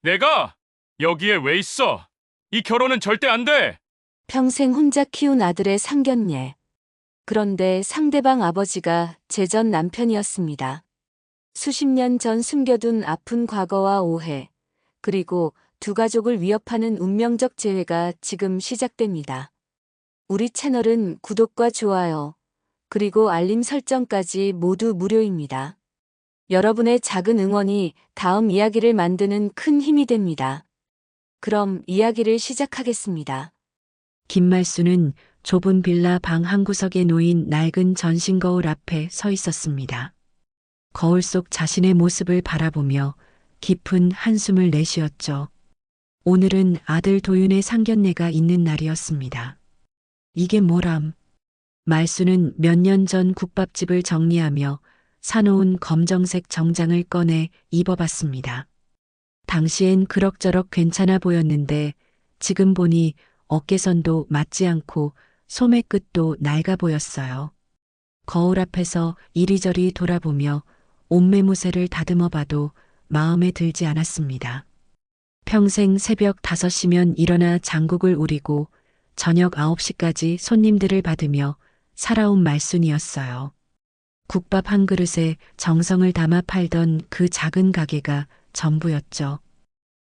내가 여기에 왜 있어? 이 결혼은 절대 안 돼! 평생 혼자 키운 아들의 상견례. 그런데 상대방 아버지가 제 전 남편이었습니다. 수십 년 전 숨겨둔 아픈 과거와 오해, 그리고 두 가족을 위협하는 운명적 재회가 지금 시작됩니다. 우리 채널은 구독과 좋아요, 그리고 알림 설정까지 모두 무료입니다. 여러분의 작은 응원이 다음 이야기를 만드는 큰 힘이 됩니다. 그럼 이야기를 시작하겠습니다. 김말수는 좁은 빌라 방 한 구석에 놓인 낡은 전신 거울 앞에 서 있었습니다. 거울 속 자신의 모습을 바라보며 깊은 한숨을 내쉬었죠. 오늘은 아들 도윤의 상견례가 있는 날이었습니다. 이게 뭐람? 말수는 몇 년 전 국밥집을 정리하며 사놓은 검정색 정장을 꺼내 입어봤습니다. 당시엔 그럭저럭 괜찮아 보였는데 지금 보니 어깨선도 맞지 않고 소매 끝도 낡아 보였어요. 거울 앞에서 이리저리 돌아보며 옷매무새를 다듬어 봐도 마음에 들지 않았습니다. 평생 새벽 5시면 일어나 장국을 우리고 저녁 9시까지 손님들을 받으며 살아온 말순이었어요. 국밥 한 그릇에 정성을 담아 팔던 그 작은 가게가 전부였죠.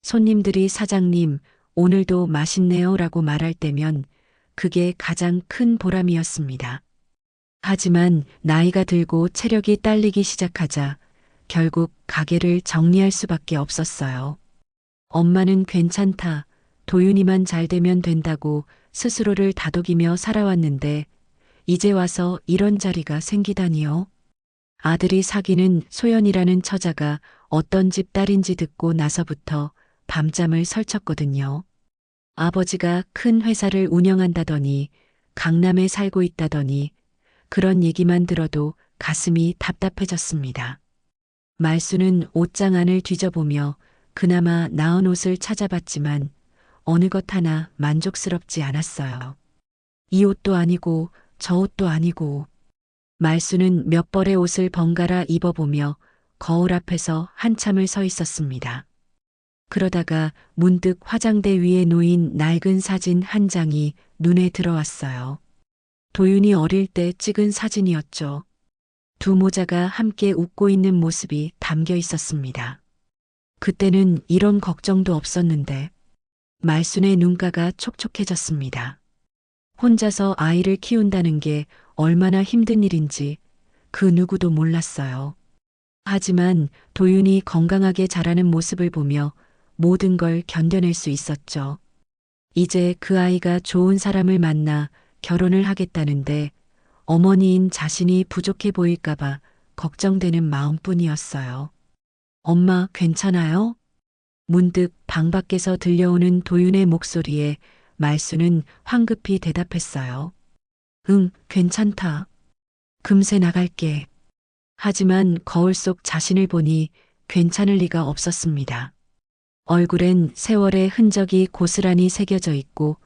손님들이 사장님, 오늘도 맛있네요 라고 말할 때면 그게 가장 큰 보람이었습니다. 하지만 나이가 들고 체력이 딸리기 시작하자 결국 가게를 정리할 수밖에 없었어요. 엄마는 괜찮다, 도윤이만 잘 되면 된다고 스스로를 다독이며 살아왔는데 이제 와서 이런 자리가 생기다니요. 아들이 사귀는 소연이라는 처자가 어떤 집 딸인지 듣고 나서부터 밤잠을 설쳤거든요. 아버지가 큰 회사를 운영한다더니 강남에 살고 있다더니 그런 얘기만 들어도 가슴이 답답해졌습니다. 말수는 옷장 안을 뒤져보며 그나마 나은 옷을 찾아봤지만 어느 것 하나 만족스럽지 않았어요. 이 옷도 아니고 저 옷도 아니고. 말수는 몇 벌의 옷을 번갈아 입어보며 거울 앞에서 한참을 서 있었습니다. 그러다가 문득 화장대 위에 놓인 낡은 사진 한 장이 눈에 들어왔어요. 도윤이 어릴 때 찍은 사진이었죠. 두 모자가 함께 웃고 있는 모습이 담겨 있었습니다. 그때는 이런 걱정도 없었는데 말순의 눈가가 촉촉해졌습니다. 혼자서 아이를 키운다는 게 얼마나 힘든 일인지 그 누구도 몰랐어요. 하지만 도윤이 건강하게 자라는 모습을 보며 모든 걸 견뎌낼 수 있었죠. 이제 그 아이가 좋은 사람을 만나 결혼을 하겠다는데 어머니인 자신이 부족해 보일까봐 걱정되는 마음뿐이었어요. 엄마 괜찮아요? 문득 방 밖에서 들려오는 도윤의 목소리에 말수는 황급히 대답했어요. 응, 괜찮다. 금세 나갈게. 하지만 거울 속 자신을 보니 괜찮을 리가 없었습니다. 얼굴엔 세월의 흔적이 고스란히 새겨져 있고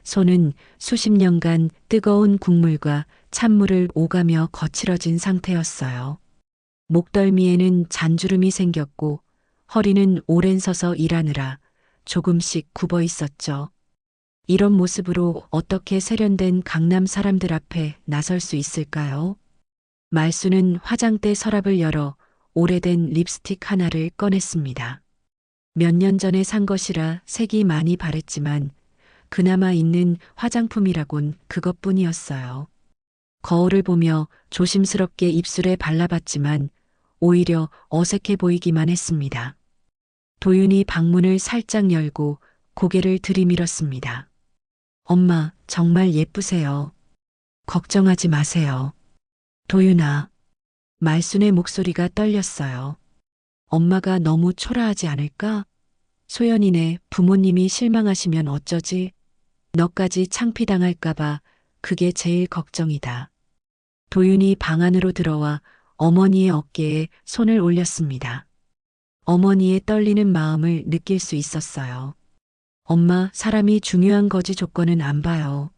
손은 수십 년간 뜨거운 국물과 찬물을 오가며 거칠어진 상태였어요. 목덜미에는 잔주름이 생겼고 허리는 오랜 서서 일하느라 조금씩 굽어 있었죠. 이런 모습으로 어떻게 세련된 강남 사람들 앞에 나설 수 있을까요? 말수는 화장대 서랍을 열어 오래된 립스틱 하나를 꺼냈습니다. 몇 년 전에 산 것이라 색이 많이 바랬지만 그나마 있는 화장품이라곤 그것뿐이었어요. 거울을 보며 조심스럽게 입술에 발라봤지만 오히려 어색해 보이기만 했습니다. 도윤이 방문을 살짝 열고 고개를 들이밀었습니다. 엄마, 정말 예쁘세요. 걱정하지 마세요. 도윤아. 말순의 목소리가 떨렸어요. 엄마가 너무 초라하지 않을까? 소연이네 부모님이 실망하시면 어쩌지? 너까지 창피당할까봐 그게 제일 걱정이다. 도윤이 방 안으로 들어와 어머니의 어깨에 손을 올렸습니다. 어머니의 떨리는 마음을 느낄 수 있었어요. 엄마, 사람이 중요한 거지 조건은 안 봐요.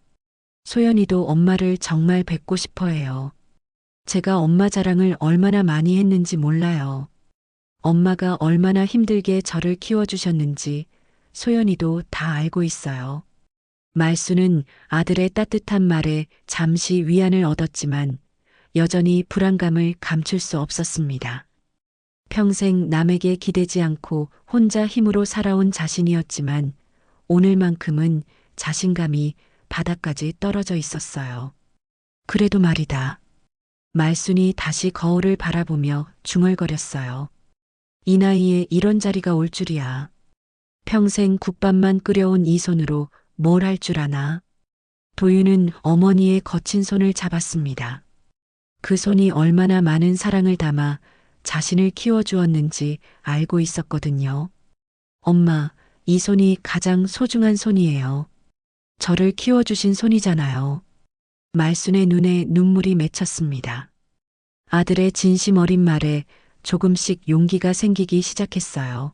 소연이도 엄마를 정말 뵙고 싶어 해요. 제가 엄마 자랑을 얼마나 많이 했는지 몰라요. 엄마가 얼마나 힘들게 저를 키워주셨는지 소연이도 다 알고 있어요. 말수는 아들의 따뜻한 말에 잠시 위안을 얻었지만 여전히 불안감을 감출 수 없었습니다. 평생 남에게 기대지 않고 혼자 힘으로 살아온 자신이었지만 오늘만큼은 자신감이 바닥까지 떨어져 있었어요. 그래도 말이다. 말순이 다시 거울을 바라보며 중얼거렸어요. 이 나이에 이런 자리가 올 줄이야. 평생 국밥만 끓여온 이 손으로 뭘 할 줄 아나. 도윤은 어머니의 거친 손을 잡았습니다. 그 손이 얼마나 많은 사랑을 담아 자신을 키워주었는지 알고 있었거든요. 엄마, 이 손이 가장 소중한 손이에요. 저를 키워주신 손이잖아요. 말순의 눈에 눈물이 맺혔습니다. 아들의 진심 어린 말에 조금씩 용기가 생기기 시작했어요.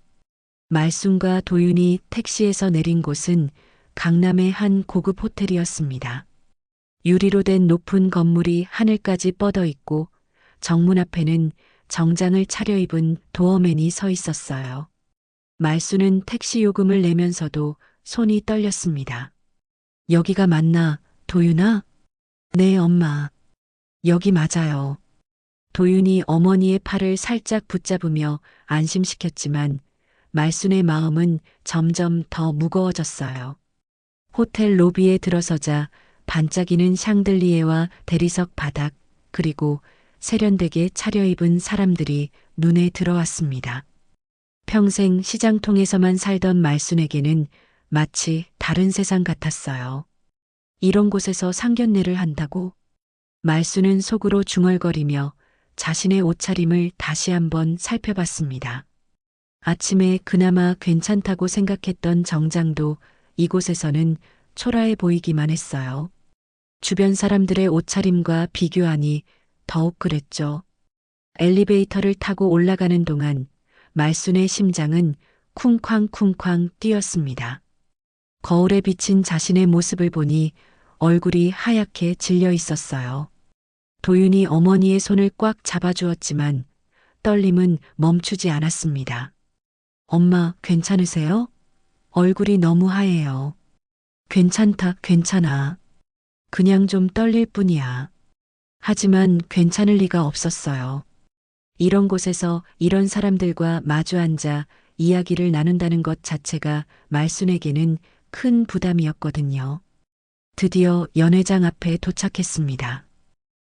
말순과 도윤이 택시에서 내린 곳은 강남의 한 고급 호텔이었습니다. 유리로 된 높은 건물이 하늘까지 뻗어 있고 정문 앞에는 정장을 차려입은 도어맨이 서 있었어요. 말순은 택시 요금을 내면서도 손이 떨렸습니다. 여기가 맞나, 도윤아? 네, 엄마. 여기 맞아요. 도윤이 어머니의 팔을 살짝 붙잡으며 안심시켰지만 말순의 마음은 점점 더 무거워졌어요. 호텔 로비에 들어서자 반짝이는 샹들리에와 대리석 바닥, 그리고 세련되게 차려입은 사람들이 눈에 들어왔습니다. 평생 시장통에서만 살던 말순에게는 마치 다른 세상 같았어요. 이런 곳에서 상견례를 한다고? 말순은 속으로 중얼거리며 자신의 옷차림을 다시 한번 살펴봤습니다. 아침에 그나마 괜찮다고 생각했던 정장도 이곳에서는 초라해 보이기만 했어요. 주변 사람들의 옷차림과 비교하니 더욱 그랬죠. 엘리베이터를 타고 올라가는 동안 말순의 심장은 쿵쾅쿵쾅 뛰었습니다. 거울에 비친 자신의 모습을 보니 얼굴이 하얗게 질려 있었어요. 도윤이 어머니의 손을 꽉 잡아주었지만 떨림은 멈추지 않았습니다. 엄마, 괜찮으세요? 얼굴이 너무 하얘요. 괜찮다, 괜찮아. 그냥 좀 떨릴 뿐이야. 하지만 괜찮을 리가 없었어요. 이런 곳에서 이런 사람들과 마주 앉아 이야기를 나눈다는 것 자체가 말순에게는 큰 부담이었거든요. 드디어 연회장 앞에 도착했습니다.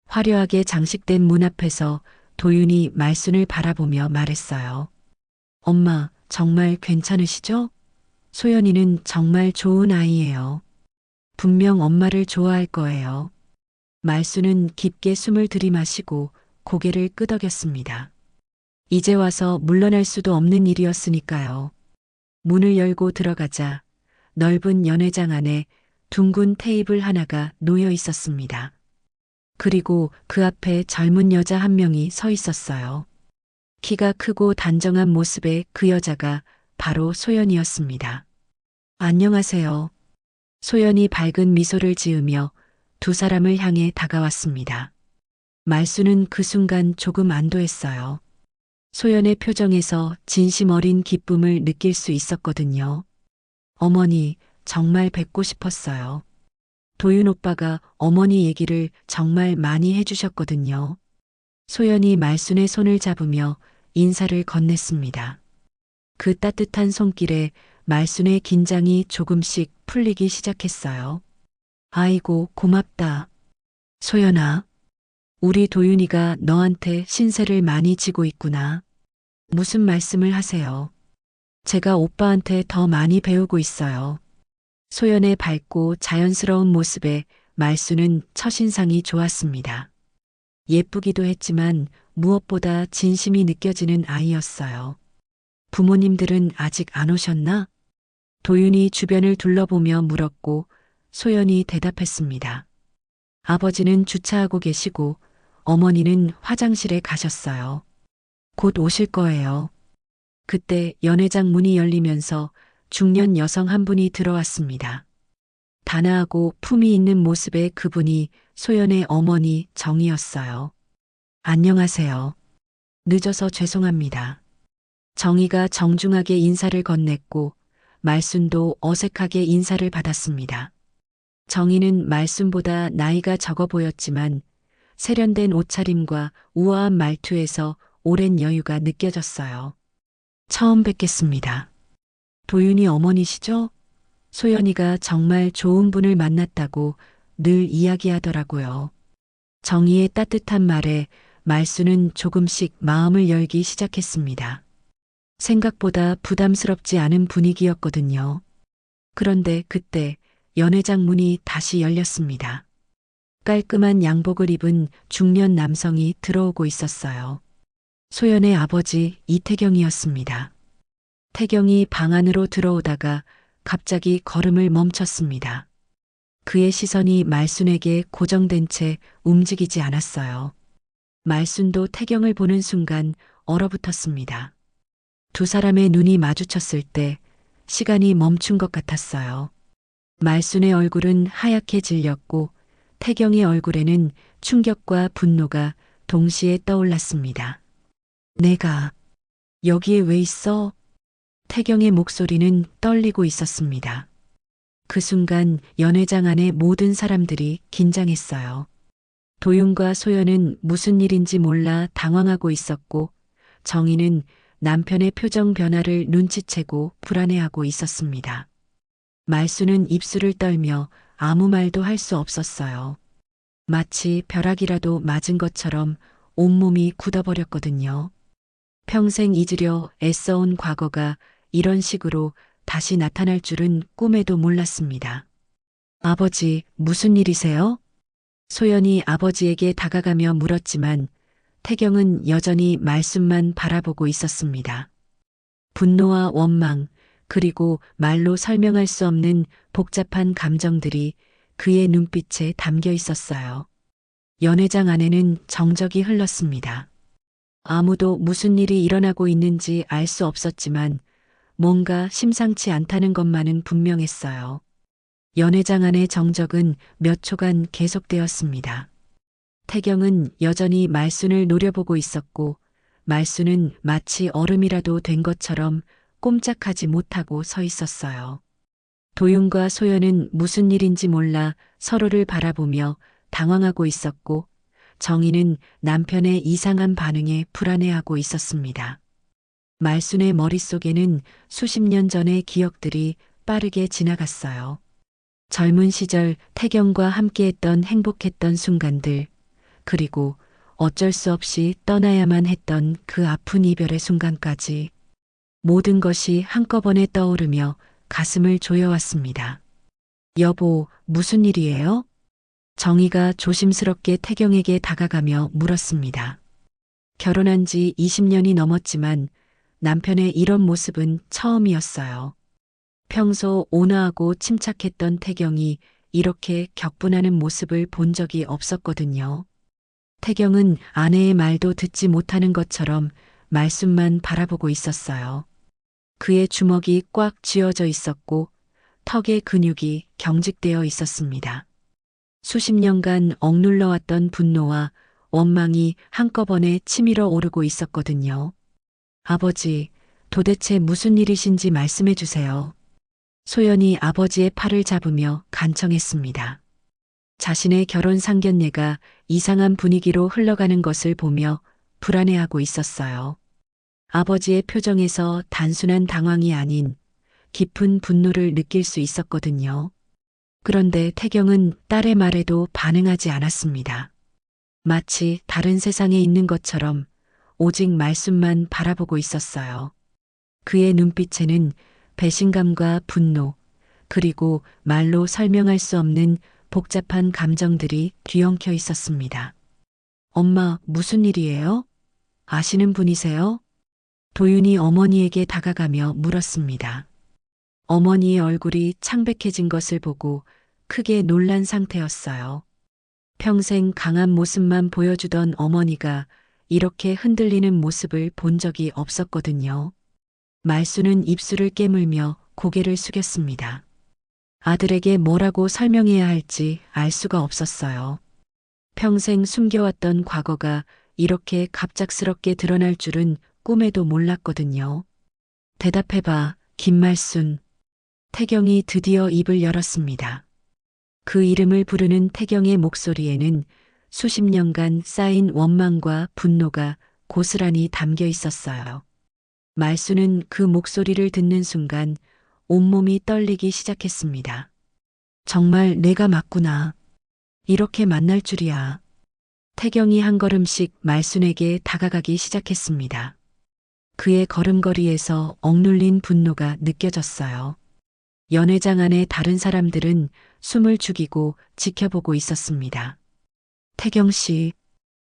화려하게 장식된 문 앞에서 도윤이 말순을 바라보며 말했어요. 엄마, 정말 괜찮으시죠? 소연이는 정말 좋은 아이예요. 분명 엄마를 좋아할 거예요. 말순은 깊게 숨을 들이마시고 고개를 끄덕였습니다. 이제 와서 물러날 수도 없는 일이었으니까요. 문을 열고 들어가자 넓은 연회장 안에 둥근 테이블 하나가 놓여 있었습니다. 그리고 그 앞에 젊은 여자 한 명이 서 있었어요. 키가 크고 단정한 모습의 그 여자가 바로 소연이었습니다. 안녕하세요. 소연이 밝은 미소를 지으며 두 사람을 향해 다가왔습니다. 말수는 그 순간 조금 안도했어요. 소연의 표정에서 진심 어린 기쁨을 느낄 수 있었거든요. 어머니, 정말 뵙고 싶었어요. 도윤 오빠가 어머니 얘기를 정말 많이 해주셨거든요. 소연이 말순의 손을 잡으며 인사를 건넸습니다. 그 따뜻한 손길에 말순의 긴장이 조금씩 풀리기 시작했어요. 아이고, 고맙다. 소연아, 우리 도윤이가 너한테 신세를 많이 지고 있구나. 무슨 말씀을 하세요? 제가 오빠한테 더 많이 배우고 있어요. 소연의 밝고 자연스러운 모습에 말수는 첫인상이 좋았습니다. 예쁘기도 했지만 무엇보다 진심이 느껴지는 아이였어요. 부모님들은 아직 안 오셨나? 도윤이 주변을 둘러보며 물었고 소연이 대답했습니다. 아버지는 주차하고 계시고 어머니는 화장실에 가셨어요. 곧 오실 거예요. 그때 연회장 문이 열리면서 중년 여성 한 분이 들어왔습니다. 단아하고 품위 있는 모습의 그분이 소연의 어머니 정이었어요. 안녕하세요. 늦어서 죄송합니다. 정희가 정중하게 인사를 건넸고 말순도 어색하게 인사를 받았습니다. 정희는 말순보다 나이가 적어 보였지만 세련된 옷차림과 우아한 말투에서 오랜 여유가 느껴졌어요. 처음 뵙겠습니다. 도윤이 어머니시죠? 소연이가 정말 좋은 분을 만났다고 늘 이야기하더라고요. 정희의 따뜻한 말에 말수는 조금씩 마음을 열기 시작했습니다. 생각보다 부담스럽지 않은 분위기였거든요. 그런데 그때 연회장 문이 다시 열렸습니다. 깔끔한 양복을 입은 중년 남성이 들어오고 있었어요. 소연의 아버지 이태경이었습니다. 태경이 방 안으로 들어오다가 갑자기 걸음을 멈췄습니다. 그의 시선이 말순에게 고정된 채 움직이지 않았어요. 말순도 태경을 보는 순간 얼어붙었습니다. 두 사람의 눈이 마주쳤을 때 시간이 멈춘 것 같았어요. 말순의 얼굴은 하얗게 질렸고 태경의 얼굴에는 충격과 분노가 동시에 떠올랐습니다. 내가 여기에 왜 있어? 태경의 목소리는 떨리고 있었습니다. 그 순간 연회장 안의 모든 사람들이 긴장했어요. 도윤과 소연은 무슨 일인지 몰라 당황하고 있었고 정희는 남편의 표정 변화를 눈치채고 불안해하고 있었습니다. 말수는 입술을 떨며 아무 말도 할 수 없었어요. 마치 벼락이라도 맞은 것처럼 온몸이 굳어버렸거든요. 평생 잊으려 애써온 과거가 이런 식으로 다시 나타날 줄은 꿈에도 몰랐습니다. 아버지, 무슨 일이세요? 소연이 아버지에게 다가가며 물었지만 태경은 여전히 말씀만 바라보고 있었습니다. 분노와 원망, 그리고 말로 설명할 수 없는 복잡한 감정들이 그의 눈빛에 담겨 있었어요. 연회장 안에는 정적이 흘렀습니다. 아무도 무슨 일이 일어나고 있는지 알 수 없었지만 뭔가 심상치 않다는 것만은 분명했어요. 연회장 안의 정적은 몇 초간 계속되었습니다. 태경은 여전히 말순을 노려보고 있었고 말순은 마치 얼음이라도 된 것처럼 꼼짝하지 못하고 서 있었어요. 도윤과 소연은 무슨 일인지 몰라 서로를 바라보며 당황하고 있었고 정희는 남편의 이상한 반응에 불안해하고 있었습니다. 말순의 머릿속에는 수십 년 전의 기억들이 빠르게 지나갔어요. 젊은 시절 태경과 함께했던 행복했던 순간들, 그리고 어쩔 수 없이 떠나야만 했던 그 아픈 이별의 순간까지 모든 것이 한꺼번에 떠오르며 가슴을 조여왔습니다. 여보, 무슨 일이에요? 정희가 조심스럽게 태경에게 다가가며 물었습니다. 결혼한 지 20년이 넘었지만 남편의 이런 모습은 처음이었어요. 평소 온화하고 침착했던 태경이 이렇게 격분하는 모습을 본 적이 없었거든요. 태경은 아내의 말도 듣지 못하는 것처럼 말씀만 바라보고 있었어요. 그의 주먹이 꽉 쥐어져 있었고 턱의 근육이 경직되어 있었습니다. 수십 년간 억눌러왔던 분노와 원망이 한꺼번에 치밀어 오르고 있었거든요. 아버지, 도대체 무슨 일이신지 말씀해 주세요. 소연이 아버지의 팔을 잡으며 간청했습니다. 자신의 결혼 상견례가 이상한 분위기로 흘러가는 것을 보며 불안해하고 있었어요. 아버지의 표정에서 단순한 당황이 아닌 깊은 분노를 느낄 수 있었거든요. 그런데 태경은 딸의 말에도 반응하지 않았습니다. 마치 다른 세상에 있는 것처럼 오직 말씀만 바라보고 있었어요. 그의 눈빛에는 배신감과 분노, 그리고 말로 설명할 수 없는 복잡한 감정들이 뒤엉켜 있었습니다. 엄마, 무슨 일이에요? 아시는 분이세요? 도윤이 어머니에게 다가가며 물었습니다. 어머니의 얼굴이 창백해진 것을 보고 크게 놀란 상태였어요. 평생 강한 모습만 보여주던 어머니가 이렇게 흔들리는 모습을 본 적이 없었거든요. 말수는 입술을 깨물며 고개를 숙였습니다. 아들에게 뭐라고 설명해야 할지 알 수가 없었어요. 평생 숨겨왔던 과거가 이렇게 갑작스럽게 드러날 줄은 꿈에도 몰랐거든요. 대답해봐, 김말순. 태경이 드디어 입을 열었습니다. 그 이름을 부르는 태경의 목소리에는 수십 년간 쌓인 원망과 분노가 고스란히 담겨 있었어요. 말수는 그 목소리를 듣는 순간 온몸이 떨리기 시작했습니다. 정말 내가 맞구나. 이렇게 만날 줄이야. 태경이 한 걸음씩 말순에게 다가가기 시작했습니다. 그의 걸음걸이에서 억눌린 분노가 느껴졌어요. 연회장 안에 다른 사람들은 숨을 죽이고 지켜보고 있었습니다. 태경 씨,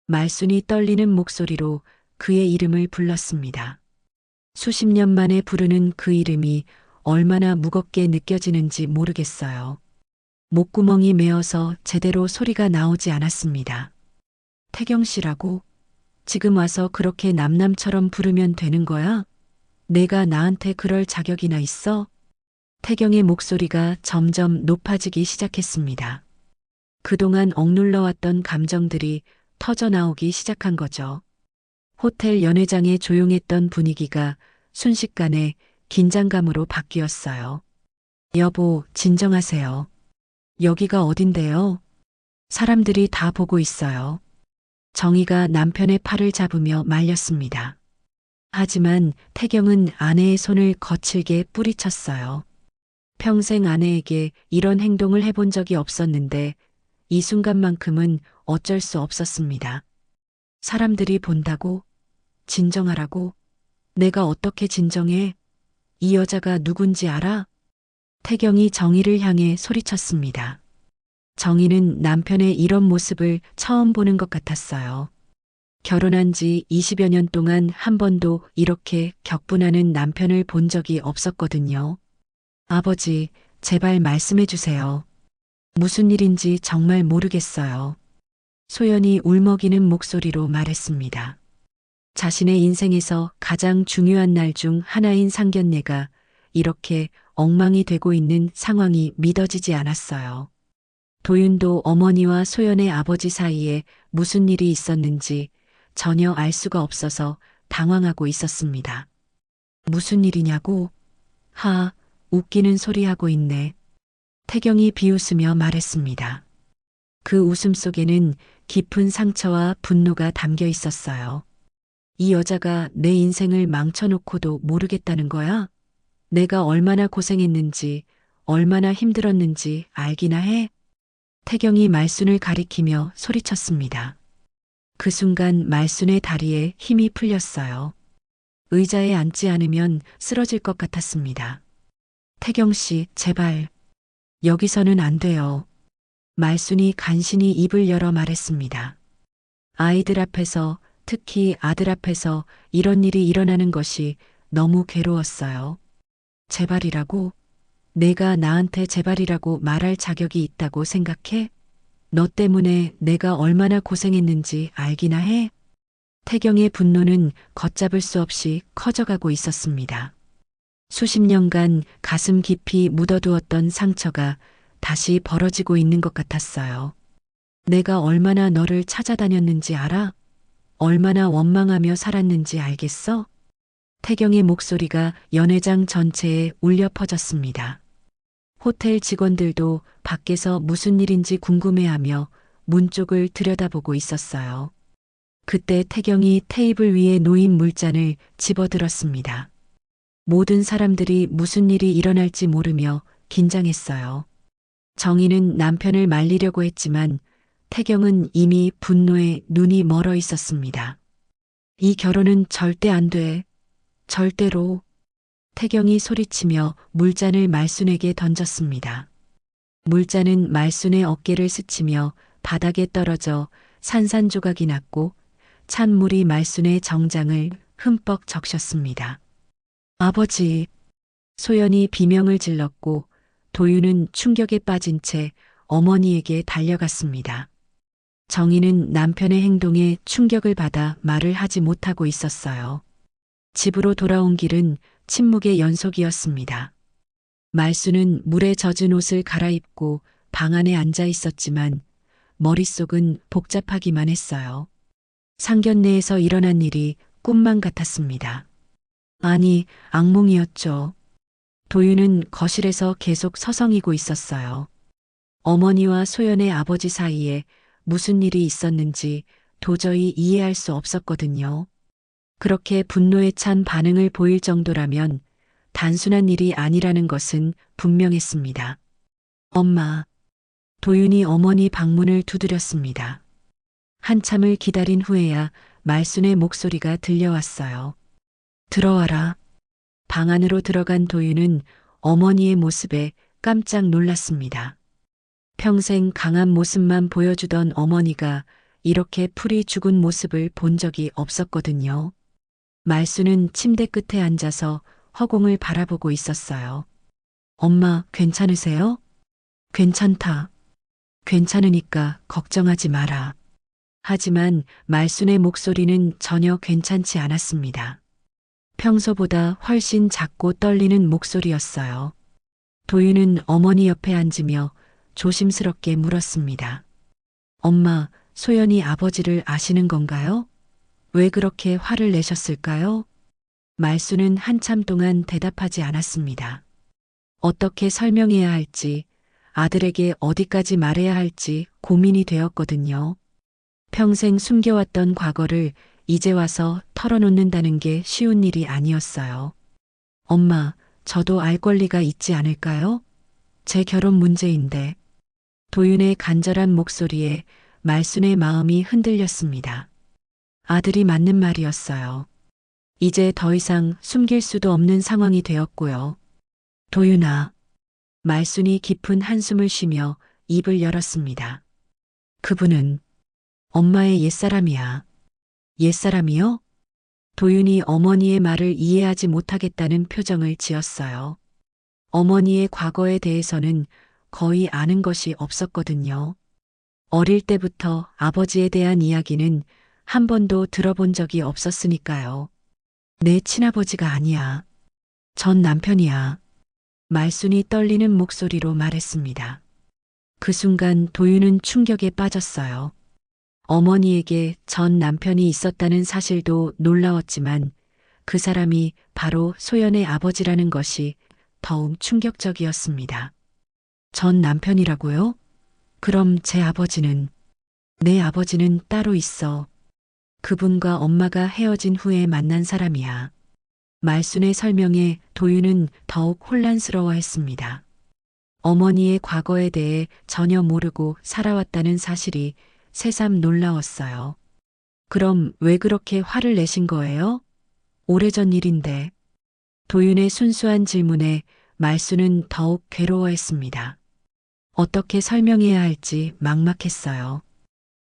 말순이 떨리는 목소리로 그의 이름을 불렀습니다. 수십 년 만에 부르는 그 이름이 얼마나 무겁게 느껴지는지 모르겠어요. 목구멍이 메어서 제대로 소리가 나오지 않았습니다. 태경 씨라고? 지금 와서 그렇게 남남처럼 부르면 되는 거야? 내가 나한테 그럴 자격이나 있어? 태경의 목소리가 점점 높아지기 시작했습니다. 그동안 억눌러왔던 감정들이 터져나오기 시작한 거죠. 호텔 연회장의 조용했던 분위기가 순식간에 긴장감으로 바뀌었어요. 여보, 진정하세요. 여기가 어딘데요? 사람들이 다 보고 있어요. 정희가 남편의 팔을 잡으며 말렸습니다. 하지만 태경은 아내의 손을 거칠게 뿌리쳤어요. 평생 아내에게 이런 행동을 해본 적이 없었는데 이 순간만큼은 어쩔 수 없었습니다. 사람들이 본다고? 진정하라고? 내가 어떻게 진정해? 이 여자가 누군지 알아? 태경이 정희를 향해 소리쳤습니다. 정희는 남편의 이런 모습을 처음 보는 것 같았어요. 결혼한 지 20여 년 동안 한 번도 이렇게 격분하는 남편을 본 적이 없었거든요. 아버지, 제발 말씀해 주세요. 무슨 일인지 정말 모르겠어요. 소연이 울먹이는 목소리로 말했습니다. 자신의 인생에서 가장 중요한 날 중 하나인 상견례가 이렇게 엉망이 되고 있는 상황이 믿어지지 않았어요. 도윤도 어머니와 소연의 아버지 사이에 무슨 일이 있었는지 전혀 알 수가 없어서 당황하고 있었습니다. 무슨 일이냐고? 웃기는 소리 하고 있네. 태경이 비웃으며 말했습니다. 그 웃음 속에는 깊은 상처와 분노가 담겨 있었어요. 이 여자가 내 인생을 망쳐놓고도 모르겠다는 거야? 내가 얼마나 고생했는지, 얼마나 힘들었는지 알기나 해? 태경이 말순을 가리키며 소리쳤습니다. 그 순간 말순의 다리에 힘이 풀렸어요. 의자에 앉지 않으면 쓰러질 것 같았습니다. 태경 씨, 제발. 여기서는 안 돼요. 말순이 간신히 입을 열어 말했습니다. 아이들 앞에서, 특히 아들 앞에서 이런 일이 일어나는 것이 너무 괴로웠어요. 제발이라고? 내가 나한테 제발이라고 말할 자격이 있다고 생각해? 너 때문에 내가 얼마나 고생했는지 알기나 해? 태경의 분노는 걷잡을 수 없이 커져가고 있었습니다. 수십 년간 가슴 깊이 묻어두었던 상처가 다시 벌어지고 있는 것 같았어요. 내가 얼마나 너를 찾아다녔는지 알아? 얼마나 원망하며 살았는지 알겠어? 태경의 목소리가 연회장 전체에 울려 퍼졌습니다. 호텔 직원들도 밖에서 무슨 일인지 궁금해하며 문 쪽을 들여다보고 있었어요. 그때 태경이 테이블 위에 놓인 물잔을 집어들었습니다. 모든 사람들이 무슨 일이 일어날지 모르며 긴장했어요. 정희는 남편을 말리려고 했지만 태경은 이미 분노에 눈이 멀어 있었습니다. 이 결혼은 절대 안 돼. 절대로. 태경이 소리치며 물잔을 말순에게 던졌습니다. 물잔은 말순의 어깨를 스치며 바닥에 떨어져 산산조각이 났고 찬물이 말순의 정장을 흠뻑 적셨습니다. 아버지. 소연이 비명을 질렀고 도윤은 충격에 빠진 채 어머니에게 달려갔습니다. 정희는 남편의 행동에 충격을 받아 말을 하지 못하고 있었어요. 집으로 돌아온 길은 침묵의 연속이었습니다. 말수는 물에 젖은 옷을 갈아입고 방 안에 앉아 있었지만 머릿속은 복잡하기만 했어요. 상견례에서 일어난 일이 꿈만 같았습니다. 아니, 악몽이었죠. 도윤은 거실에서 계속 서성이고 있었어요. 어머니와 소연의 아버지 사이에 무슨 일이 있었는지 도저히 이해할 수 없었거든요. 그렇게 분노에 찬 반응을 보일 정도라면 단순한 일이 아니라는 것은 분명했습니다. 엄마, 도윤이 어머니 방문을 두드렸습니다. 한참을 기다린 후에야 말순의 목소리가 들려왔어요. 들어와라. 방 안으로 들어간 도윤은 어머니의 모습에 깜짝 놀랐습니다. 평생 강한 모습만 보여주던 어머니가 이렇게 풀이 죽은 모습을 본 적이 없었거든요. 말순은 침대 끝에 앉아서 허공을 바라보고 있었어요. 엄마, 괜찮으세요? 괜찮다. 괜찮으니까 걱정하지 마라. 하지만 말순의 목소리는 전혀 괜찮지 않았습니다. 평소보다 훨씬 작고 떨리는 목소리였어요. 도윤은 어머니 옆에 앉으며 조심스럽게 물었습니다. 엄마, 소연이 아버지를 아시는 건가요? 왜 그렇게 화를 내셨을까요? 말순은 한참 동안 대답하지 않았습니다. 어떻게 설명해야 할지, 아들에게 어디까지 말해야 할지 고민이 되었거든요. 평생 숨겨왔던 과거를 이제 와서 털어놓는다는 게 쉬운 일이 아니었어요. 엄마, 저도 알 권리가 있지 않을까요? 제 결혼 문제인데. 도윤의 간절한 목소리에 말순의 마음이 흔들렸습니다. 아들이 맞는 말이었어요. 이제 더 이상 숨길 수도 없는 상황이 되었고요. 도윤아. 말순이 깊은 한숨을 쉬며 입을 열었습니다. 그분은 엄마의 옛사람이야. 옛사람이요? 도윤이 어머니의 말을 이해하지 못하겠다는 표정을 지었어요. 어머니의 과거에 대해서는 거의 아는 것이 없었거든요. 어릴 때부터 아버지에 대한 이야기는 한 번도 들어본 적이 없었으니까요. 내 친아버지가 아니야. 전 남편이야. 말순이 떨리는 목소리로 말했습니다. 그 순간 도윤은 충격에 빠졌어요. 어머니에게 전 남편이 있었다는 사실도 놀라웠지만 그 사람이 바로 소연의 아버지라는 것이 더욱 충격적이었습니다. 전 남편이라고요? 그럼 제 아버지는? 내 아버지는 따로 있어. 그분과 엄마가 헤어진 후에 만난 사람이야. 말순의 설명에 도윤은 더욱 혼란스러워했습니다. 어머니의 과거에 대해 전혀 모르고 살아왔다는 사실이 새삼 놀라웠어요. 그럼 왜 그렇게 화를 내신 거예요? 오래전 일인데. 도윤의 순수한 질문에 말순은 더욱 괴로워했습니다. 어떻게 설명해야 할지 막막했어요.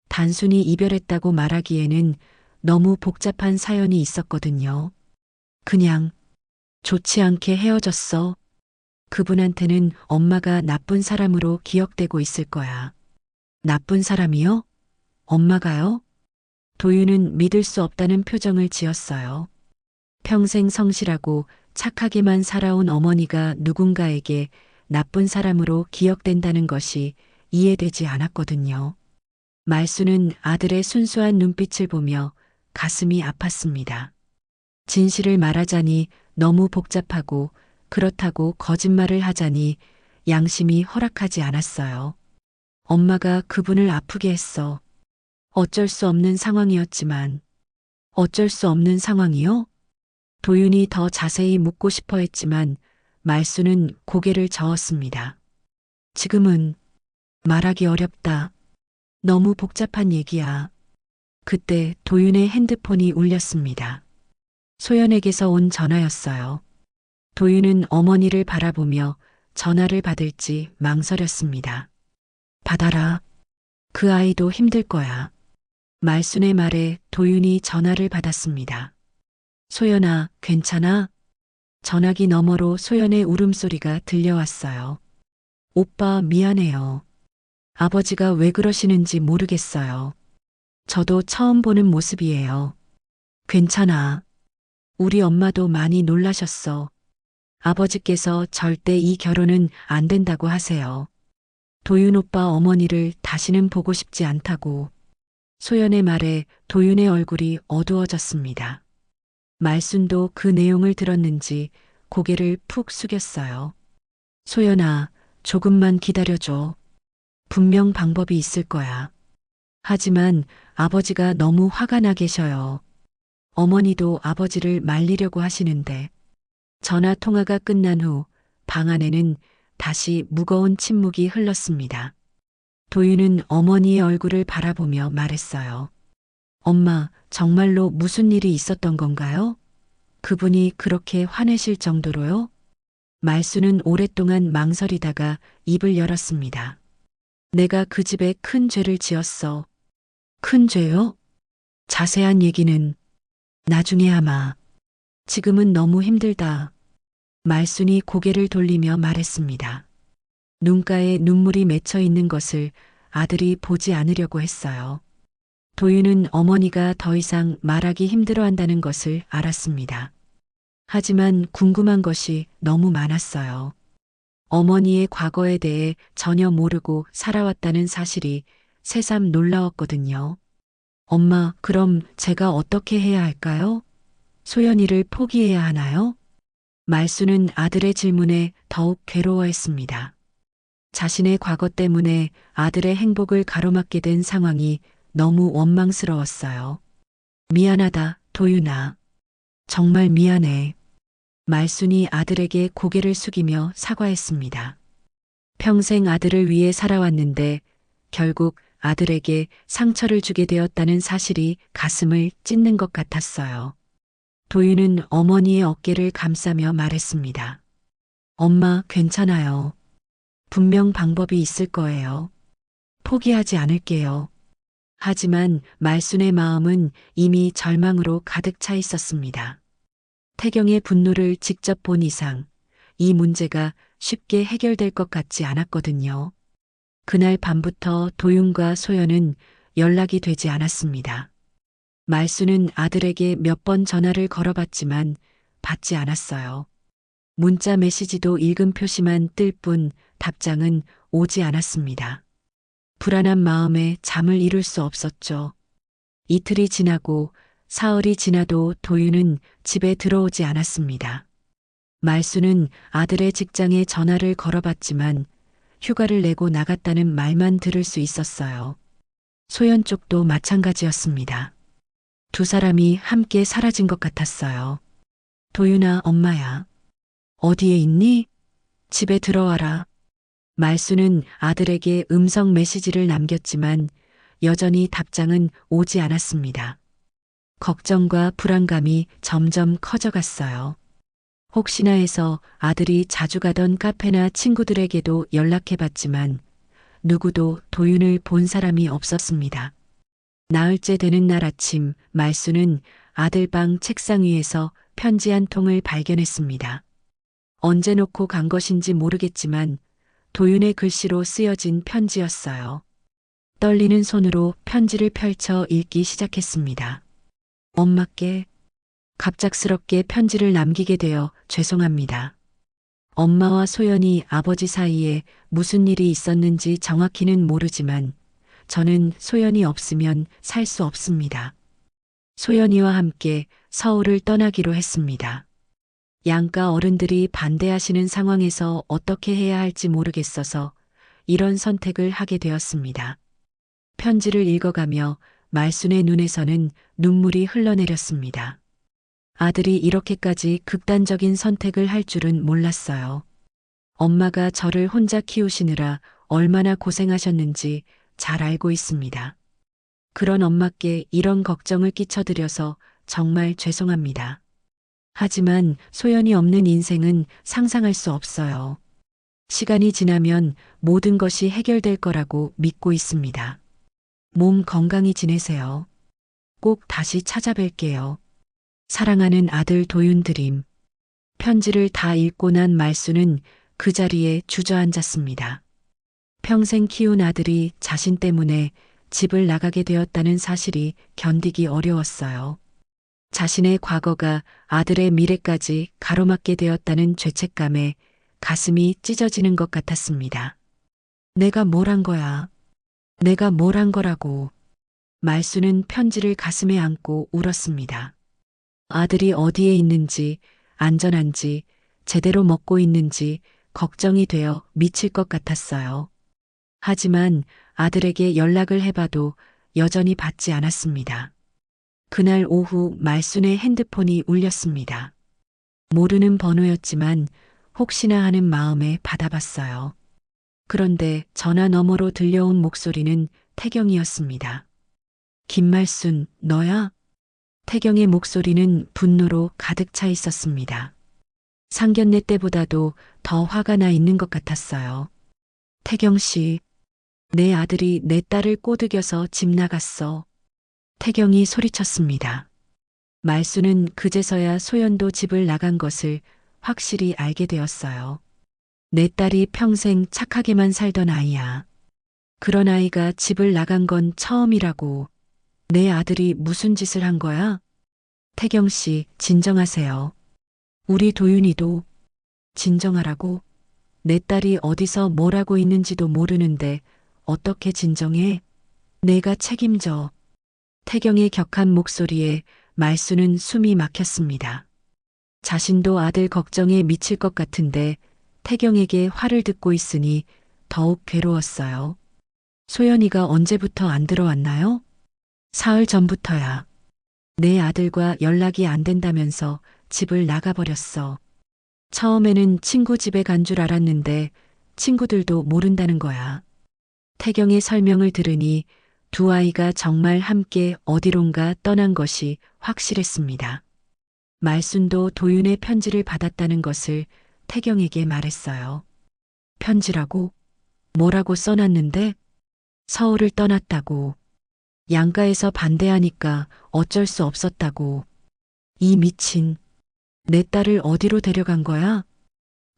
단순히 이별했다고 말하기에는 너무 복잡한 사연이 있었거든요. 그냥 좋지 않게 헤어졌어. 그분한테는 엄마가 나쁜 사람으로 기억되고 있을 거야. 나쁜 사람이요? 엄마가요? 도윤은 믿을 수 없다는 표정을 지었어요. 평생 성실하고 착하게만 살아온 어머니가 누군가에게 나쁜 사람으로 기억된다는 것이 이해되지 않았거든요. 말순은 아들의 순수한 눈빛을 보며 가슴이 아팠습니다. 진실을 말하자니 너무 복잡하고 그렇다고 거짓말을 하자니 양심이 허락하지 않았어요. 엄마가 그분을 아프게 했어. 어쩔 수 없는 상황이었지만. 어쩔 수 없는 상황이요? 도윤이 더 자세히 묻고 싶어 했지만 말순은 고개를 저었습니다. 지금은 말하기 어렵다. 너무 복잡한 얘기야. 그때 도윤의 핸드폰이 울렸습니다. 소연에게서 온 전화였어요. 도윤은 어머니를 바라보며 전화를 받을지 망설였습니다. 받아라. 그 아이도 힘들 거야. 말순의 말에 도윤이 전화를 받았습니다. 소연아, 괜찮아? 전화기 너머로 소연의 울음소리가 들려왔어요. 오빠, 미안해요. 아버지가 왜 그러시는지 모르겠어요. 저도 처음 보는 모습이에요. 괜찮아. 우리 엄마도 많이 놀라셨어. 아버지께서 절대 이 결혼은 안 된다고 하세요. 도윤 오빠 어머니를 다시는 보고 싶지 않다고. 소연의 말에 도윤의 얼굴이 어두워졌습니다. 말순도 그 내용을 들었는지 고개를 푹 숙였어요. 소연아, 조금만 기다려줘. 분명 방법이 있을 거야. 하지만 아버지가 너무 화가 나 계셔요. 어머니도 아버지를 말리려고 하시는데. 전화 통화가 끝난 후 방 안에는 다시 무거운 침묵이 흘렀습니다. 도윤은 어머니의 얼굴을 바라보며 말했어요. 엄마, 정말로 무슨 일이 있었던 건가요? 그분이 그렇게 화내실 정도로요? 말수는 오랫동안 망설이다가 입을 열었습니다. 내가 그 집에 큰 죄를 지었어. 큰 죄요? 자세한 얘기는 나중에 하마. 지금은 너무 힘들다. 말순이 고개를 돌리며 말했습니다. 눈가에 눈물이 맺혀 있는 것을 아들이 보지 않으려고 했어요. 도윤은 어머니가 더 이상 말하기 힘들어한다는 것을 알았습니다. 하지만 궁금한 것이 너무 많았어요. 어머니의 과거에 대해 전혀 모르고 살아왔다는 사실이 새삼 놀라웠거든요. 엄마, 그럼 제가 어떻게 해야 할까요? 소연이를 포기해야 하나요? 말수는 아들의 질문에 더욱 괴로워했습니다. 자신의 과거 때문에 아들의 행복을 가로막게 된 상황이 너무 원망스러웠어요. 미안하다, 도윤아. 정말 미안해. 말순이 아들에게 고개를 숙이며 사과했습니다. 평생 아들을 위해 살아왔는데 결국 아들에게 상처를 주게 되었다는 사실이 가슴을 찢는 것 같았어요. 도윤은 어머니의 어깨를 감싸며 말했습니다. 엄마, 괜찮아요. 분명 방법이 있을 거예요. 포기하지 않을게요. 하지만 말순의 마음은 이미 절망으로 가득 차 있었습니다. 태경의 분노를 직접 본 이상 이 문제가 쉽게 해결될 것 같지 않았거든요. 그날 밤부터 도윤과 소연은 연락이 되지 않았습니다. 말수는 아들에게 몇 번 전화를 걸어봤지만 받지 않았어요. 문자 메시지도 읽은 표시만 뜰 뿐 답장은 오지 않았습니다. 불안한 마음에 잠을 이룰 수 없었죠. 이틀이 지나고 사흘이 지나도 도윤은 집에 들어오지 않았습니다. 말수는 아들의 직장에 전화를 걸어봤지만 휴가를 내고 나갔다는 말만 들을 수 있었어요. 소연 쪽도 마찬가지였습니다. 두 사람이 함께 사라진 것 같았어요. 도윤아, 엄마야. 어디에 있니? 집에 들어와라. 말수는 아들에게 음성 메시지를 남겼지만 여전히 답장은 오지 않았습니다. 걱정과 불안감이 점점 커져갔어요. 혹시나 해서 아들이 자주 가던 카페나 친구들에게도 연락해봤지만 누구도 도윤을 본 사람이 없었습니다. 나흘째 되는 날 아침, 말수는 아들 방 책상 위에서 편지 한 통을 발견했습니다. 언제 놓고 간 것인지 모르겠지만 도윤의 글씨로 쓰여진 편지였어요. 떨리는 손으로 편지를 펼쳐 읽기 시작했습니다. 엄마께 갑작스럽게 편지를 남기게 되어 죄송합니다. 엄마와 소연이 아버지 사이에 무슨 일이 있었는지 정확히는 모르지만 저는 소연이 없으면 살 수 없습니다. 소연이와 함께 서울을 떠나기로 했습니다. 양가 어른들이 반대하시는 상황에서 어떻게 해야 할지 모르겠어서 이런 선택을 하게 되었습니다. 편지를 읽어가며 말순의 눈에서는 눈물이 흘러내렸습니다. 아들이 이렇게까지 극단적인 선택을 할 줄은 몰랐어요. 엄마가 저를 혼자 키우시느라 얼마나 고생하셨는지 잘 알고 있습니다. 그런 엄마께 이런 걱정을 끼쳐드려서 정말 죄송합니다. 하지만 소연이 없는 인생은 상상할 수 없어요. 시간이 지나면 모든 것이 해결될 거라고 믿고 있습니다. 몸 건강히 지내세요. 꼭 다시 찾아뵐게요. 사랑하는 아들 도윤 드림. 편지를 다 읽고 난 말수는 그 자리에 주저앉았습니다. 평생 키운 아들이 자신 때문에 집을 나가게 되었다는 사실이 견디기 어려웠어요. 자신의 과거가 아들의 미래까지 가로막게 되었다는 죄책감에 가슴이 찢어지는 것 같았습니다. 내가 뭘 한 거야? 내가 뭘 한 거라고. 말수는 편지를 가슴에 안고 울었습니다. 아들이 어디에 있는지, 안전한지, 제대로 먹고 있는지 걱정이 되어 미칠 것 같았어요. 하지만 아들에게 연락을 해봐도 여전히 받지 않았습니다. 그날 오후 말순의 핸드폰이 울렸습니다. 모르는 번호였지만 혹시나 하는 마음에 받아봤어요. 그런데 전화 너머로 들려온 목소리는 태경이었습니다. 김말순, 너야? 태경의 목소리는 분노로 가득 차 있었습니다. 상견례 때보다도 더 화가 나 있는 것 같았어요. 태경 씨, 내 아들이 내 딸을 꼬드겨서 집 나갔어. 태경이 소리쳤습니다. 말수는 그제서야 소연도 집을 나간 것을 확실히 알게 되었어요. 내 딸이 평생 착하게만 살던 아이야. 그런 아이가 집을 나간 건 처음이라고. 내 아들이 무슨 짓을 한 거야? 태경 씨, 진정하세요. 우리 도윤이도 진정하라고. 내 딸이 어디서 뭘 하고 있는지도 모르는데 어떻게 진정해? 내가 책임져. 태경의 격한 목소리에 말수는 숨이 막혔습니다. 자신도 아들 걱정에 미칠 것 같은데 태경에게 화를 듣고 있으니 더욱 괴로웠어요. 소연이가 언제부터 안 들어왔나요? 사흘 전부터야. 내 아들과 연락이 안 된다면서 집을 나가버렸어. 처음에는 친구 집에 간 줄 알았는데 친구들도 모른다는 거야. 태경의 설명을 들으니 두 아이가 정말 함께 어디론가 떠난 것이 확실했습니다. 말순도 도윤의 편지를 받았다는 것을 태경에게 말했어요. 편지라고? 뭐라고 써놨는데? 서울을 떠났다고. 양가에서 반대하니까 어쩔 수 없었다고. 이 미친. 내 딸을 어디로 데려간 거야?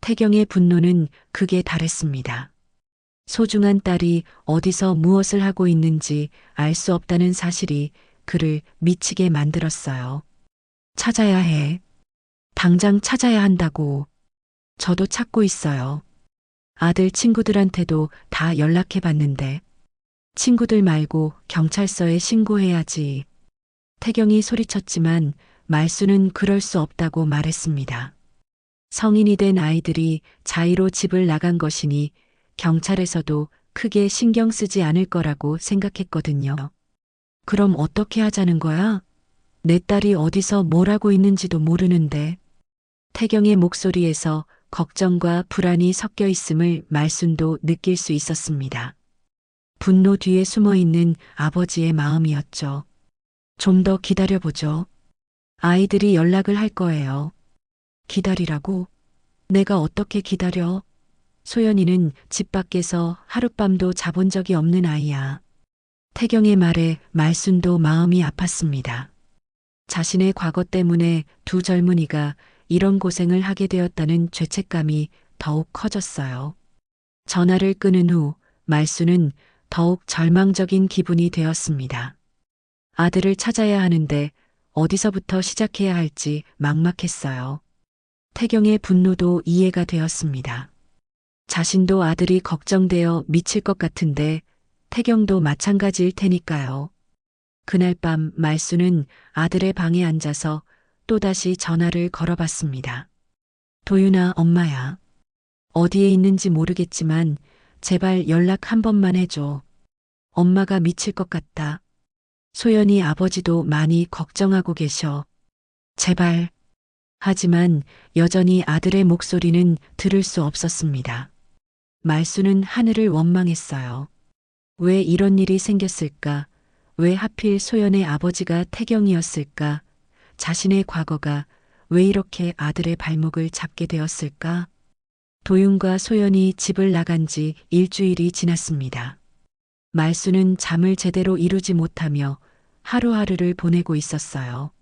태경의 분노는 극에 달했습니다. 소중한 딸이 어디서 무엇을 하고 있는지 알 수 없다는 사실이 그를 미치게 만들었어요. 찾아야 해. 당장 찾아야 한다고. 저도 찾고 있어요. 아들 친구들한테도 다 연락해 봤는데. 친구들 말고 경찰서에 신고해야지. 태경이 소리쳤지만 말수는 그럴 수 없다고 말했습니다. 성인이 된 아이들이 자의로 집을 나간 것이니 경찰에서도 크게 신경 쓰지 않을 거라고 생각했거든요. 그럼 어떻게 하자는 거야? 내 딸이 어디서 뭘 하고 있는지도 모르는데. 태경의 목소리에서 걱정과 불안이 섞여 있음을 말순도 느낄 수 있었습니다. 분노 뒤에 숨어 있는 아버지의 마음이었죠. 좀 더 기다려보죠. 아이들이 연락을 할 거예요. 기다리라고? 내가 어떻게 기다려? 소연이는 집 밖에서 하룻밤도 자본 적이 없는 아이야. 태경의 말에 말순도 마음이 아팠습니다. 자신의 과거 때문에 두 젊은이가 이런 고생을 하게 되었다는 죄책감이 더욱 커졌어요. 전화를 끊은 후 말순은 더욱 절망적인 기분이 되었습니다. 아들을 찾아야 하는데 어디서부터 시작해야 할지 막막했어요. 태경의 분노도 이해가 되었습니다. 자신도 아들이 걱정되어 미칠 것 같은데 태경도 마찬가지일 테니까요. 그날 밤 말수는 아들의 방에 앉아서 또다시 전화를 걸어봤습니다. 도윤아, 엄마야. 어디에 있는지 모르겠지만 제발 연락 한 번만 해줘. 엄마가 미칠 것 같다. 소연이 아버지도 많이 걱정하고 계셔. 제발. 하지만 여전히 아들의 목소리는 들을 수 없었습니다. 말수는 하늘을 원망했어요. 왜 이런 일이 생겼을까? 왜 하필 소연의 아버지가 태경이었을까? 자신의 과거가 왜 이렇게 아들의 발목을 잡게 되었을까? 도윤과 소연이 집을 나간 지 일주일이 지났습니다. 말수는 잠을 제대로 이루지 못하며 하루하루를 보내고 있었어요.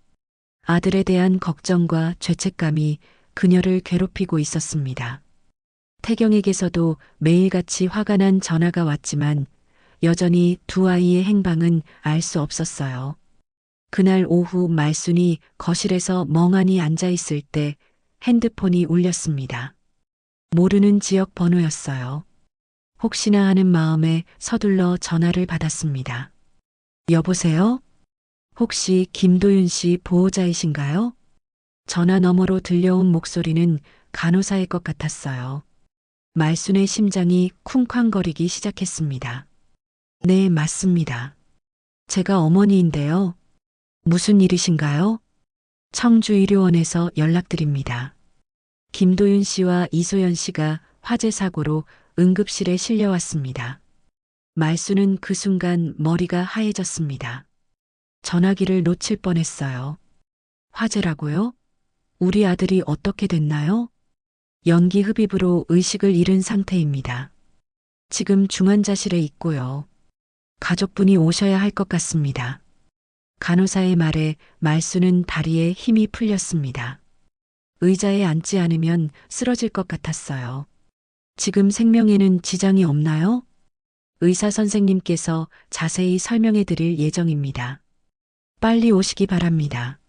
아들에 대한 걱정과 죄책감이 그녀를 괴롭히고 있었습니다. 태경에게서도 매일같이 화가 난 전화가 왔지만 여전히 두 아이의 행방은 알 수 없었어요. 그날 오후 말순이 거실에서 멍하니 앉아 있을 때 핸드폰이 울렸습니다. 모르는 지역 번호였어요. 혹시나 하는 마음에 서둘러 전화를 받았습니다. 여보세요? 혹시 김도윤 씨 보호자이신가요? 전화 너머로 들려온 목소리는 간호사의 것 같았어요. 말순의 심장이 쿵쾅거리기 시작했습니다. 네, 맞습니다. 제가 어머니인데요. 무슨 일이신가요? 청주의료원에서 연락드립니다. 김도윤 씨와 이소연 씨가 화재 사고로 응급실에 실려왔습니다. 말수는 그 순간 머리가 하얘졌습니다. 전화기를 놓칠 뻔했어요. 화재라고요? 우리 아들이 어떻게 됐나요? 연기 흡입으로 의식을 잃은 상태입니다. 지금 중환자실에 있고요. 가족분이 오셔야 할 것 같습니다. 간호사의 말에 말수는 다리에 힘이 풀렸습니다. 의자에 앉지 않으면 쓰러질 것 같았어요. 지금 생명에는 지장이 없나요? 의사 선생님께서 자세히 설명해 드릴 예정입니다. 빨리 오시기 바랍니다.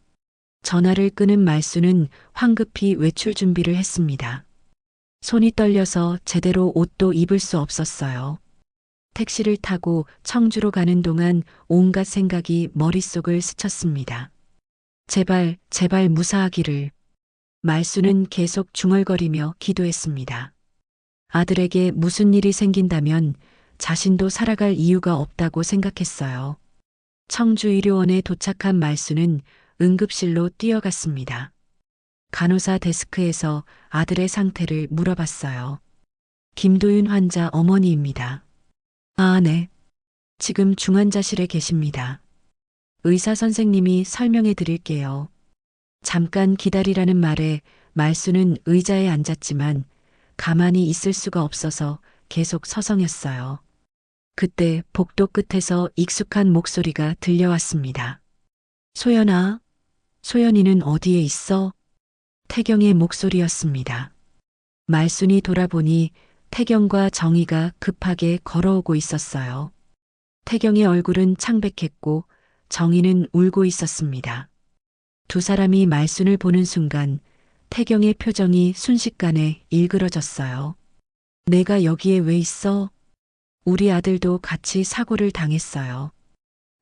전화를 끊은 말수는 황급히 외출 준비를 했습니다. 손이 떨려서 제대로 옷도 입을 수 없었어요. 택시를 타고 청주로 가는 동안 온갖 생각이 머릿속을 스쳤습니다. 제발, 제발 무사하기를. 말수는 계속 중얼거리며 기도했습니다. 아들에게 무슨 일이 생긴다면 자신도 살아갈 이유가 없다고 생각했어요. 청주의료원에 도착한 말수는 응급실로 뛰어갔습니다. 간호사 데스크에서 아들의 상태를 물어봤어요. 김도윤 환자 어머니입니다. 아, 네. 지금 중환자실에 계십니다. 의사 선생님이 설명해 드릴게요. 잠깐 기다리라는 말에 말수는 의자에 앉았지만 가만히 있을 수가 없어서 계속 서성였어요. 그때 복도 끝에서 익숙한 목소리가 들려왔습니다. 소연아, 소연이는 어디에 있어? 태경의 목소리였습니다. 말순이 돌아보니 태경과 정희가 급하게 걸어오고 있었어요. 태경의 얼굴은 창백했고 정희는 울고 있었습니다. 두 사람이 말순을 보는 순간 태경의 표정이 순식간에 일그러졌어요. 내가 여기에 왜 있어? 우리 아들도 같이 사고를 당했어요.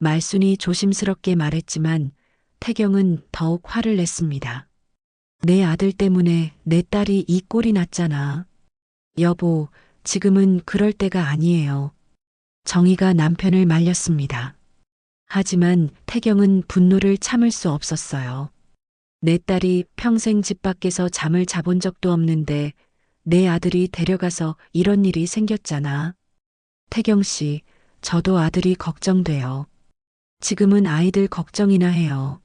말순이 조심스럽게 말했지만 태경은 더욱 화를 냈습니다. 내 아들 때문에 내 딸이 이 꼴이 났잖아. 여보, 지금은 그럴 때가 아니에요. 정희가 남편을 말렸습니다. 하지만 태경은 분노를 참을 수 없었어요. 내 딸이 평생 집 밖에서 잠을 자본 적도 없는데 내 아들이 데려가서 이런 일이 생겼잖아. 태경 씨, 저도 아들이 걱정돼요. 지금은 아이들 걱정이나 해요.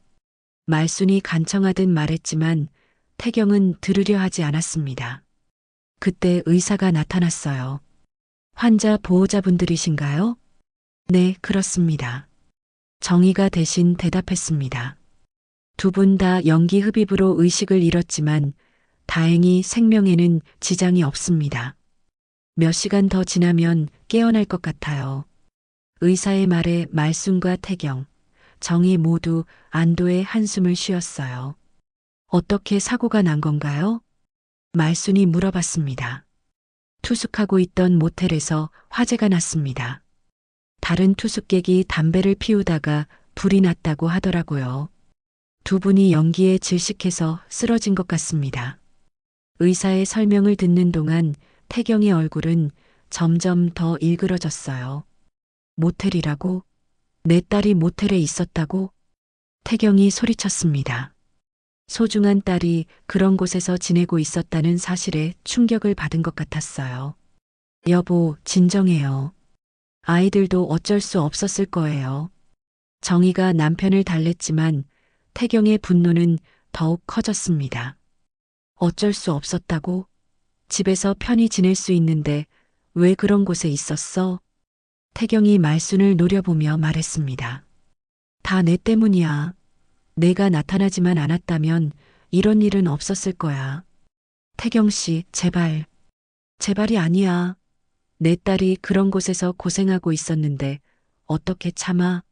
말순이 간청하듯 말했지만 태경은 들으려 하지 않았습니다. 그때 의사가 나타났어요. 환자 보호자분들이신가요? 네, 그렇습니다. 정희가 대신 대답했습니다. 두 분 다 연기 흡입으로 의식을 잃었지만 다행히 생명에는 지장이 없습니다. 몇 시간 더 지나면 깨어날 것 같아요. 의사의 말에 말순과 태경, 정희 모두 안도의 한숨을 쉬었어요. 어떻게 사고가 난 건가요? 말순이 물어봤습니다. 투숙하고 있던 모텔에서 화재가 났습니다. 다른 투숙객이 담배를 피우다가 불이 났다고 하더라고요. 두 분이 연기에 질식해서 쓰러진 것 같습니다. 의사의 설명을 듣는 동안 태경의 얼굴은 점점 더 일그러졌어요. 모텔이라고? 내 딸이 모텔에 있었다고? 태경이 소리쳤습니다. 소중한 딸이 그런 곳에서 지내고 있었다는 사실에 충격을 받은 것 같았어요. 여보, 진정해요. 아이들도 어쩔 수 없었을 거예요. 정희가 남편을 달랬지만 태경의 분노는 더욱 커졌습니다. 어쩔 수 없었다고? 집에서 편히 지낼 수 있는데 왜 그런 곳에 있었어? 태경이 말순을 노려보며 말했습니다. 다 내 때문이야. 내가 나타나지만 않았다면 이런 일은 없었을 거야. 태경 씨, 제발. 제발이 아니야. 내 딸이 그런 곳에서 고생하고 있었는데 어떻게 참아?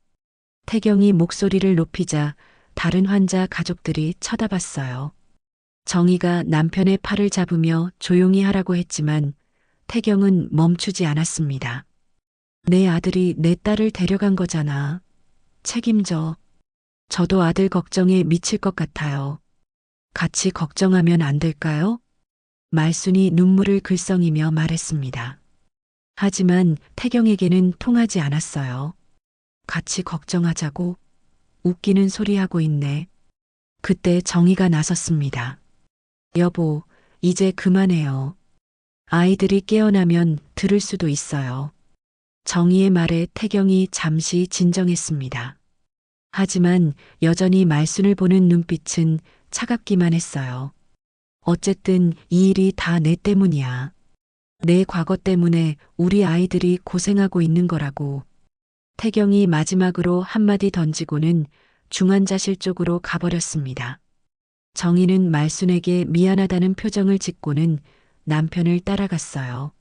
태경이 목소리를 높이자 다른 환자 가족들이 쳐다봤어요. 정희가 남편의 팔을 잡으며 조용히 하라고 했지만 태경은 멈추지 않았습니다. 내 아들이 내 딸을 데려간 거잖아. 책임져. 저도 아들 걱정에 미칠 것 같아요. 같이 걱정하면 안 될까요? 말순이 눈물을 글썽이며 말했습니다. 하지만 태경에게는 통하지 않았어요. 같이 걱정하자고 웃기는 소리 하고 있네. 그때 정희가 나섰습니다. 여보, 이제 그만해요. 아이들이 깨어나면 들을 수도 있어요. 정희의 말에 태경이 잠시 진정했습니다. 하지만 여전히 말순을 보는 눈빛은 차갑기만 했어요. 어쨌든 이 일이 다 내 때문이야. 내 과거 때문에 우리 아이들이 고생하고 있는 거라고. 태경이 마지막으로 한마디 던지고는 중환자실 쪽으로 가버렸습니다. 정희는 말순에게 미안하다는 표정을 짓고는 남편을 따라갔어요.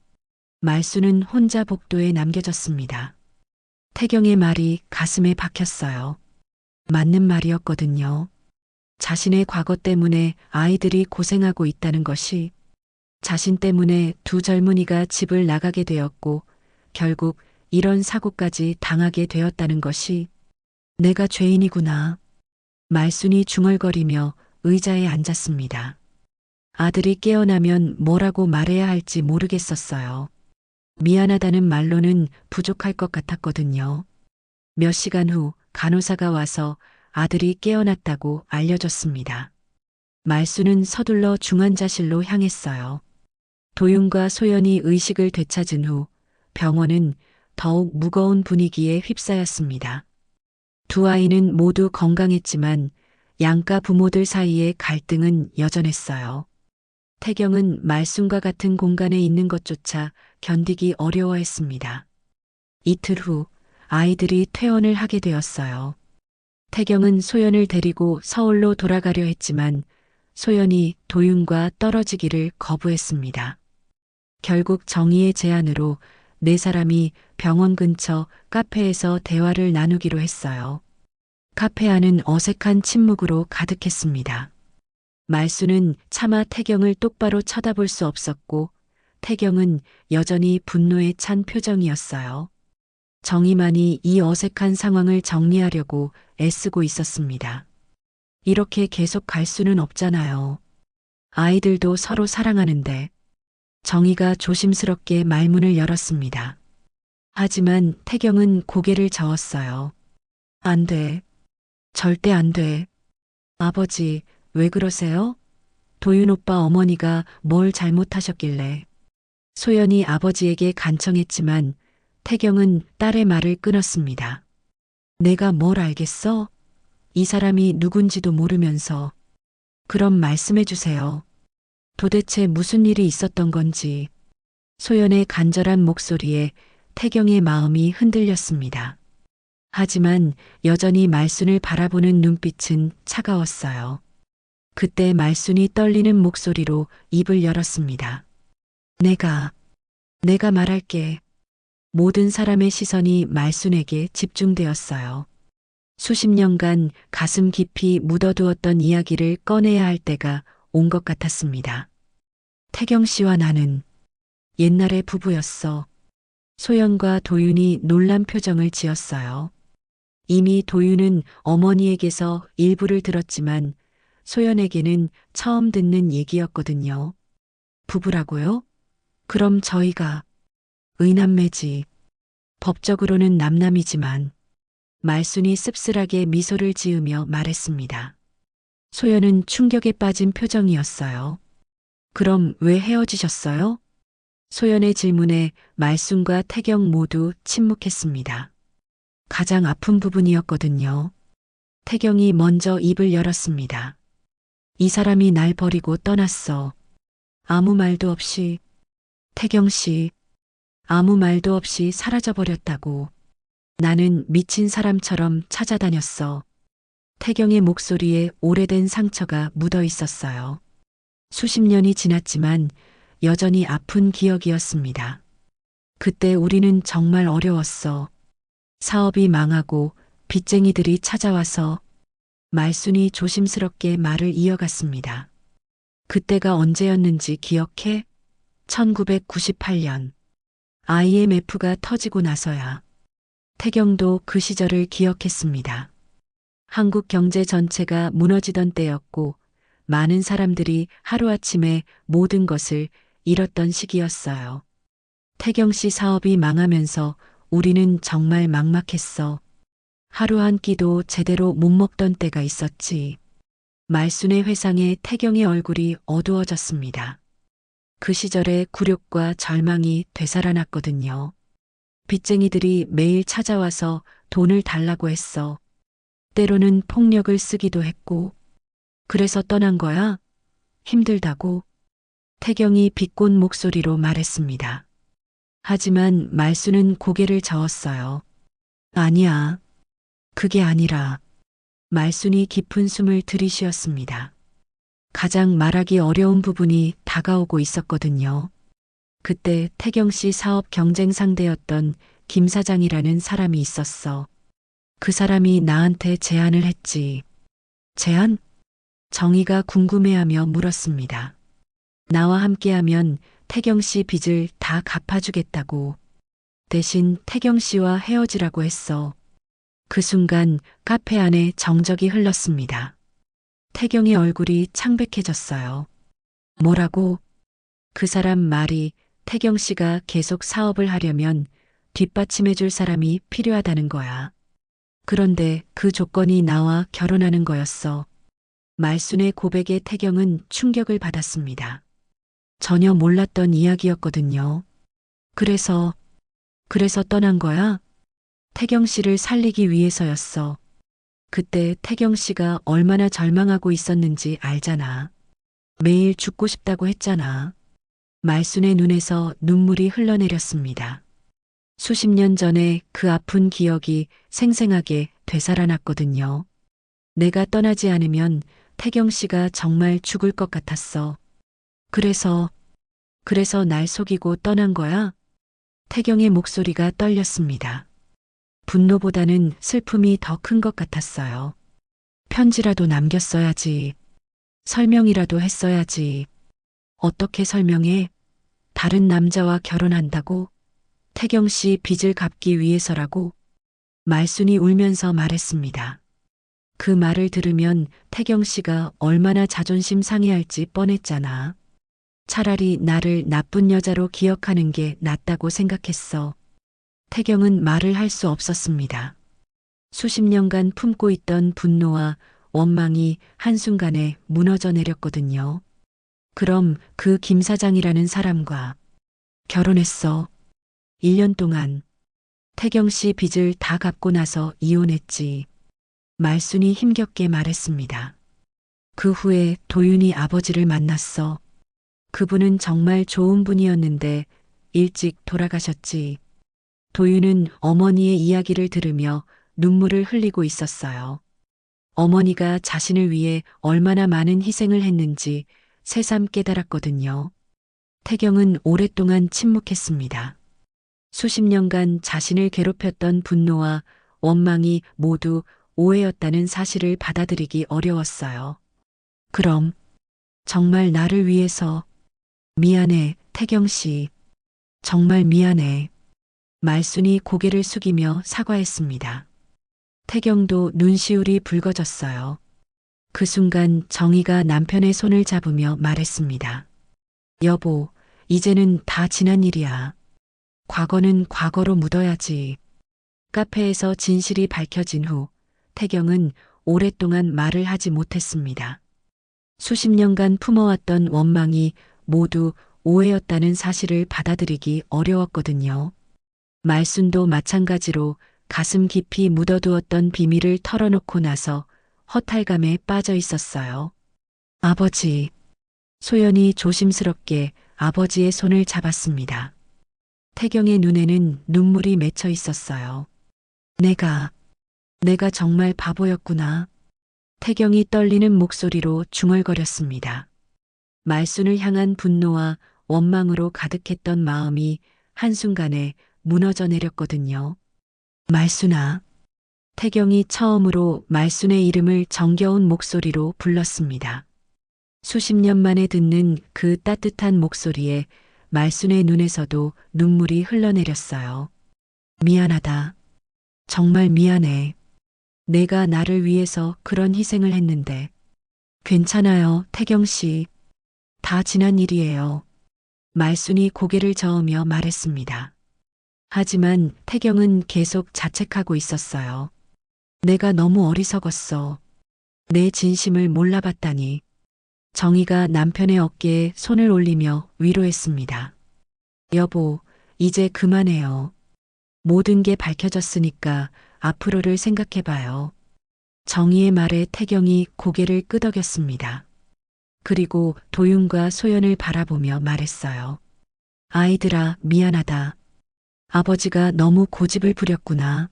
말순은 혼자 복도에 남겨졌습니다. 태경의 말이 가슴에 박혔어요. 맞는 말이었거든요. 자신의 과거 때문에 아이들이 고생하고 있다는 것이, 자신 때문에 두 젊은이가 집을 나가게 되었고 결국 이런 사고까지 당하게 되었다는 것이 내가 죄인이구나. 말순이 중얼거리며 의자에 앉았습니다. 아들이 깨어나면 뭐라고 말해야 할지 모르겠었어요. 미안하다는 말로는 부족할 것 같았거든요. 몇 시간 후 간호사가 와서 아들이 깨어났다고 알려줬습니다. 말순은 서둘러 중환자실로 향했어요. 도윤과 소연이 의식을 되찾은 후 병원은 더욱 무거운 분위기에 휩싸였습니다. 두 아이는 모두 건강했지만 양가 부모들 사이의 갈등은 여전했어요. 태경은 말순과 같은 공간에 있는 것조차 견디기 어려워했습니다. 이틀 후 아이들이 퇴원을 하게 되었어요. 태경은 소연을 데리고 서울로 돌아가려 했지만 소연이 도윤과 떨어지기를 거부했습니다. 결국 정희의 제안으로 네 사람이 병원 근처 카페에서 대화를 나누기로 했어요. 카페 안은 어색한 침묵으로 가득했습니다. 말순은 차마 태경을 똑바로 쳐다볼 수 없었고 태경은 여전히 분노에 찬 표정이었어요. 정희만이 이 어색한 상황을 정리하려고 애쓰고 있었습니다. 이렇게 계속 갈 수는 없잖아요. 아이들도 서로 사랑하는데. 정희가 조심스럽게 말문을 열었습니다. 하지만 태경은 고개를 저었어요. 안 돼. 절대 안 돼. 아버지, 왜 그러세요? 도윤 오빠 어머니가 뭘 잘못하셨길래. 소연이 아버지에게 간청했지만 태경은 딸의 말을 끊었습니다. 내가 뭘 알겠어? 이 사람이 누군지도 모르면서. 그럼 말씀해 주세요. 도대체 무슨 일이 있었던 건지. 소연의 간절한 목소리에 태경의 마음이 흔들렸습니다. 하지만 여전히 말순을 바라보는 눈빛은 차가웠어요. 그때 말순이 떨리는 목소리로 입을 열었습니다. 내가 말할게. 모든 사람의 시선이 말순에게 집중되었어요. 수십 년간 가슴 깊이 묻어두었던 이야기를 꺼내야 할 때가 온 것 같았습니다. 태경 씨와 나는 옛날의 부부였어. 소연과 도윤이 놀란 표정을 지었어요. 이미 도윤은 어머니에게서 일부를 들었지만 소연에게는 처음 듣는 얘기였거든요. 부부라고요? 그럼 저희가 의남매지. 법적으로는 남남이지만. 말순이 씁쓸하게 미소를 지으며 말했습니다. 소연은 충격에 빠진 표정이었어요. 그럼 왜 헤어지셨어요? 소연의 질문에 말순과 태경 모두 침묵했습니다. 가장 아픈 부분이었거든요. 태경이 먼저 입을 열었습니다. 이 사람이 날 버리고 떠났어. 아무 말도 없이. 태경 씨, 아무 말도 없이 사라져버렸다고. 나는 미친 사람처럼 찾아다녔어. 태경의 목소리에 오래된 상처가 묻어 있었어요. 수십 년이 지났지만 여전히 아픈 기억이었습니다. 그때 우리는 정말 어려웠어. 사업이 망하고 빚쟁이들이 찾아와서. 말순이 조심스럽게 말을 이어갔습니다. 그때가 언제였는지 기억해? 1998년. IMF가 터지고 나서야. 태경도 그 시절을 기억했습니다. 한국 경제 전체가 무너지던 때였고 많은 사람들이 하루아침에 모든 것을 잃었던 시기였어요. 태경 씨 사업이 망하면서 우리는 정말 막막했어. 하루 한 끼도 제대로 못 먹던 때가 있었지. 말순의 회상에 태경의 얼굴이 어두워졌습니다. 그 시절의 굴욕과 절망이 되살아났거든요. 빚쟁이들이 매일 찾아와서 돈을 달라고 했어. 때로는 폭력을 쓰기도 했고. 그래서 떠난 거야? 힘들다고? 태경이 비꼰 목소리로 말했습니다. 하지만 말순은 고개를 저었어요. 아니야. 그게 아니라. 말순이 깊은 숨을 들이쉬었습니다. 가장 말하기 어려운 부분이 다가오고 있었거든요. 그때 태경 씨 사업 경쟁 상대였던 김 사장이라는 사람이 있었어. 그 사람이 나한테 제안을 했지. 제안? 정희가 궁금해하며 물었습니다. 나와 함께하면 태경 씨 빚을 다 갚아주겠다고. 대신 태경 씨와 헤어지라고 했어. 그 순간 카페 안에 정적이 흘렀습니다. 태경의 얼굴이 창백해졌어요. 뭐라고? 그 사람 말이 태경 씨가 계속 사업을 하려면 뒷받침해줄 사람이 필요하다는 거야. 그런데 그 조건이 나와 결혼하는 거였어. 말순의 고백에 태경은 충격을 받았습니다. 전혀 몰랐던 이야기였거든요. 그래서 떠난 거야? 태경 씨를 살리기 위해서였어. 그때 태경 씨가 얼마나 절망하고 있었는지 알잖아. 매일 죽고 싶다고 했잖아. 말순의 눈에서 눈물이 흘러내렸습니다. 수십 년 전에 그 아픈 기억이 생생하게 되살아났거든요. 내가 떠나지 않으면 태경 씨가 정말 죽을 것 같았어. 그래서 날 속이고 떠난 거야? 태경의 목소리가 떨렸습니다. 분노보다는 슬픔이 더 큰 것 같았어요. 편지라도 남겼어야지. 설명이라도 했어야지. 어떻게 설명해? 다른 남자와 결혼한다고? 태경 씨 빚을 갚기 위해서라고? 말순이 울면서 말했습니다. 그 말을 들으면 태경 씨가 얼마나 자존심 상해할지 뻔했잖아. 차라리 나를 나쁜 여자로 기억하는 게 낫다고 생각했어. 태경은 말을 할 수 없었습니다. 수십 년간 품고 있던 분노와 원망이 한순간에 무너져 내렸거든요. 그럼 그 김 사장이라는 사람과 결혼했어. 1년 동안 태경 씨 빚을 다 갚고 나서 이혼했지. 말순이 힘겹게 말했습니다. 그 후에 도윤이 아버지를 만났어. 그분은 정말 좋은 분이었는데 일찍 돌아가셨지. 도윤은 어머니의 이야기를 들으며 눈물을 흘리고 있었어요. 어머니가 자신을 위해 얼마나 많은 희생을 했는지 새삼 깨달았거든요. 태경은 오랫동안 침묵했습니다. 수십 년간 자신을 괴롭혔던 분노와 원망이 모두 오해였다는 사실을 받아들이기 어려웠어요. 그럼 정말 나를 위해서 미안해, 태경 씨. 정말 미안해. 말순이 고개를 숙이며 사과했습니다. 태경도 눈시울이 붉어졌어요. 그 순간 정희가 남편의 손을 잡으며 말했습니다. 여보, 이제는 다 지난 일이야. 과거는 과거로 묻어야지. 카페에서 진실이 밝혀진 후 태경은 오랫동안 말을 하지 못했습니다. 수십 년간 품어왔던 원망이 모두 오해였다는 사실을 받아들이기 어려웠거든요. 말순도 마찬가지로 가슴 깊이 묻어두었던 비밀을 털어놓고 나서 허탈감에 빠져 있었어요. 아버지. 소연이 조심스럽게 아버지의 손을 잡았습니다. 태경의 눈에는 눈물이 맺혀 있었어요. 내가 정말 바보였구나. 태경이 떨리는 목소리로 중얼거렸습니다. 말순을 향한 분노와 원망으로 가득했던 마음이 한순간에 무너져 내렸거든요. 말순아. 태경이 처음으로 말순의 이름을 정겨운 목소리로 불렀습니다. 수십 년 만에 듣는 그 따뜻한 목소리에 말순의 눈에서도 눈물이 흘러내렸어요. 미안하다. 정말 미안해. 내가 나를 위해서 그런 희생을 했는데 괜찮아요, 태경 씨. 다 지난 일이에요. 말순이 고개를 저으며 말했습니다. 하지만 태경은 계속 자책하고 있었어요. 내가 너무 어리석었어. 내 진심을 몰라봤다니. 정희가 남편의 어깨에 손을 올리며 위로했습니다. 여보, 이제 그만해요. 모든 게 밝혀졌으니까 앞으로를 생각해봐요. 정희의 말에 태경이 고개를 끄덕였습니다. 그리고 도윤과 소연을 바라보며 말했어요. 아이들아, 미안하다. 아버지가 너무 고집을 부렸구나.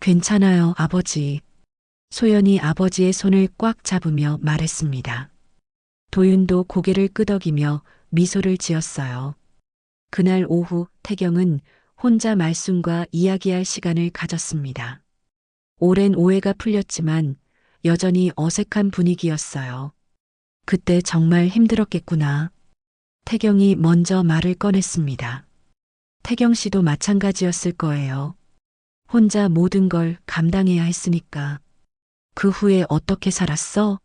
괜찮아요, 아버지. 소연이 아버지의 손을 꽉 잡으며 말했습니다. 도윤도 고개를 끄덕이며 미소를 지었어요. 그날 오후 태경은 혼자 말순과 이야기할 시간을 가졌습니다. 오랜 오해가 풀렸지만 여전히 어색한 분위기였어요. 그때 정말 힘들었겠구나. 태경이 먼저 말을 꺼냈습니다. 태경 씨도 마찬가지였을 거예요. 혼자 모든 걸 감당해야 했으니까. 그 후에 어떻게 살았어?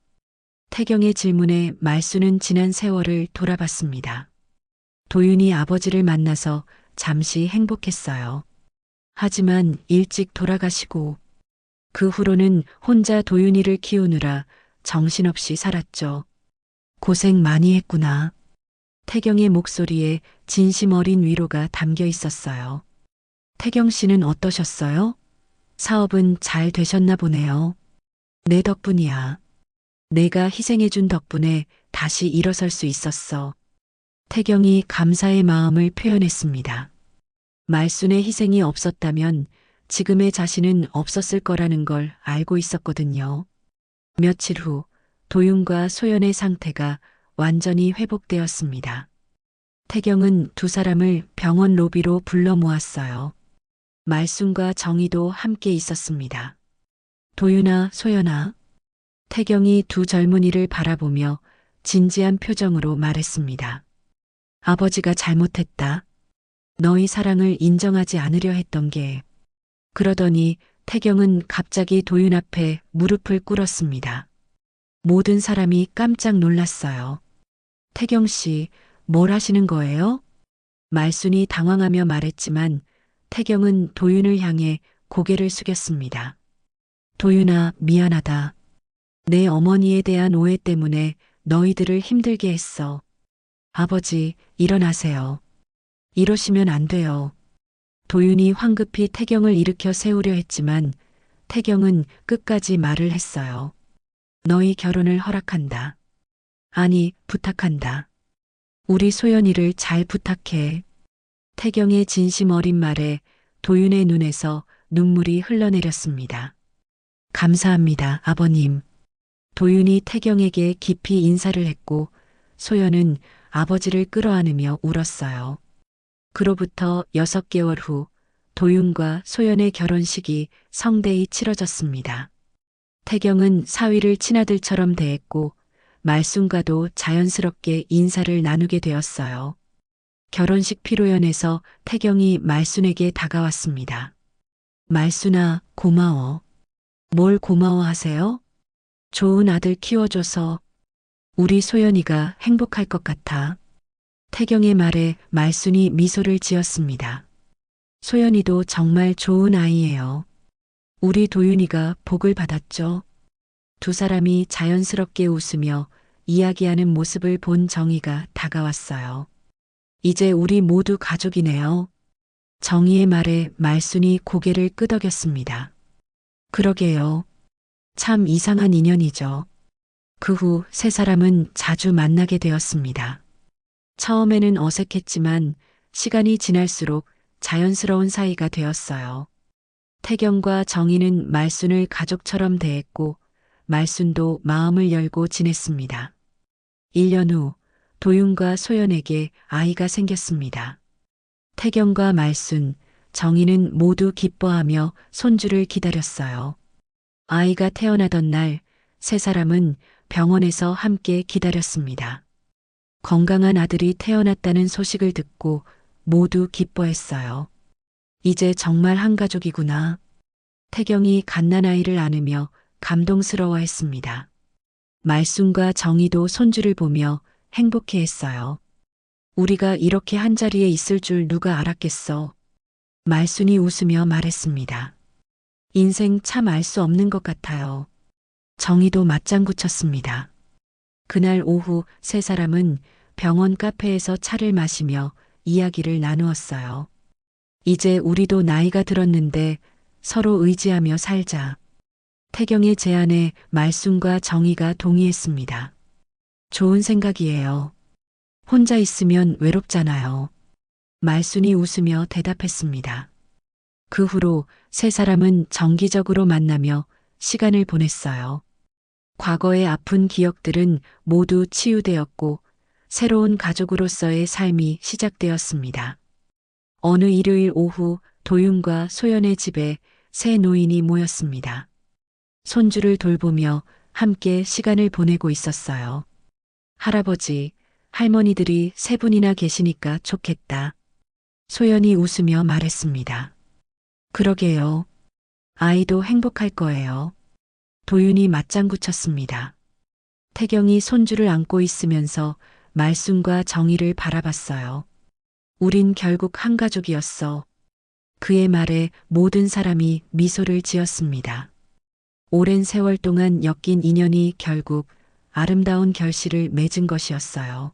태경의 질문에 말순은 지난 세월을 돌아봤습니다. 도윤이 아버지를 만나서 잠시 행복했어요. 하지만 일찍 돌아가시고 그 후로는 혼자 도윤이를 키우느라 정신없이 살았죠. 고생 많이 했구나. 태경의 목소리에 진심 어린 위로가 담겨 있었어요. 태경 씨는 어떠셨어요? 사업은 잘 되셨나 보네요. 내 덕분이야. 내가 희생해준 덕분에 다시 일어설 수 있었어. 태경이 감사의 마음을 표현했습니다. 말순의 희생이 없었다면 지금의 자신은 없었을 거라는 걸 알고 있었거든요. 며칠 후 도윤과 소연의 상태가 완전히 회복되었습니다. 태경은 두 사람을 병원 로비로 불러 모았어요. 말순과 정희도 함께 있었습니다. 도윤아, 소연아. 태경이 두 젊은이를 바라보며 진지한 표정으로 말했습니다. 아버지가 잘못했다. 너희 사랑을 인정하지 않으려 했던 게. 그러더니 태경은 갑자기 도윤 앞에 무릎을 꿇었습니다. 모든 사람이 깜짝 놀랐어요. 태경 씨, 뭘 하시는 거예요? 말순이 당황하며 말했지만 태경은 도윤을 향해 고개를 숙였습니다. 도윤아, 미안하다. 내 어머니에 대한 오해 때문에 너희들을 힘들게 했어. 아버지, 일어나세요. 이러시면 안 돼요. 도윤이 황급히 태경을 일으켜 세우려 했지만 태경은 끝까지 말을 했어요. 너희 결혼을 허락한다. 아니, 부탁한다. 우리 소연이를 잘 부탁해. 태경의 진심 어린 말에 도윤의 눈에서 눈물이 흘러내렸습니다. 감사합니다, 아버님. 도윤이 태경에게 깊이 인사를 했고 소연은 아버지를 끌어안으며 울었어요. 그로부터 6개월 후 도윤과 소연의 결혼식이 성대히 치러졌습니다. 태경은 사위를 친아들처럼 대했고 말순과도 자연스럽게 인사를 나누게 되었어요. 결혼식 피로연에서 태경이 말순에게 다가왔습니다. 말순아, 고마워. 뭘 고마워하세요? 좋은 아들 키워줘서 우리 소연이가 행복할 것 같아. 태경의 말에 말순이 미소를 지었습니다. 소연이도 정말 좋은 아이예요. 우리 도윤이가 복을 받았죠. 두 사람이 자연스럽게 웃으며 이야기하는 모습을 본 정희가 다가왔어요. 이제 우리 모두 가족이네요. 정희의 말에 말순이 고개를 끄덕였습니다. 그러게요. 참 이상한 인연이죠. 그 후 세 사람은 자주 만나게 되었습니다. 처음에는 어색했지만 시간이 지날수록 자연스러운 사이가 되었어요. 태경과 정희는 말순을 가족처럼 대했고 말순도 마음을 열고 지냈습니다. 1년 후 도윤과 소연에게 아이가 생겼습니다. 태경과 말순, 정희는 모두 기뻐하며 손주를 기다렸어요. 아이가 태어나던 날 세 사람은 병원에서 함께 기다렸습니다. 건강한 아들이 태어났다는 소식을 듣고 모두 기뻐했어요. 이제 정말 한 가족이구나. 태경이 갓난아이를 안으며 감동스러워했습니다. 말순과 정희도 손주를 보며 행복해했어요. 우리가 이렇게 한자리에 있을 줄 누가 알았겠어. 말순이 웃으며 말했습니다. 인생 참 알 수 없는 것 같아요. 정희도 맞장구 쳤습니다. 그날 오후 세 사람은 병원 카페에서 차를 마시며 이야기를 나누었어요. 이제 우리도 나이가 들었는데 서로 의지하며 살자. 태경의 제안에 말순과 정희가 동의했습니다. 좋은 생각이에요. 혼자 있으면 외롭잖아요. 말순이 웃으며 대답했습니다. 그 후로 세 사람은 정기적으로 만나며 시간을 보냈어요. 과거의 아픈 기억들은 모두 치유되었고 새로운 가족으로서의 삶이 시작되었습니다. 어느 일요일 오후 도윤과 소연의 집에 새 노인이 모였습니다. 손주를 돌보며 함께 시간을 보내고 있었어요. 할아버지, 할머니들이 세 분이나 계시니까 좋겠다. 소연이 웃으며 말했습니다. 그러게요. 아이도 행복할 거예요. 도윤이 맞장구 쳤습니다. 태경이 손주를 안고 있으면서 말순과 정희를 바라봤어요. 우린 결국 한 가족이었어. 그의 말에 모든 사람이 미소를 지었습니다. 오랜 세월 동안 엮인 인연이 결국 아름다운 결실을 맺은 것이었어요.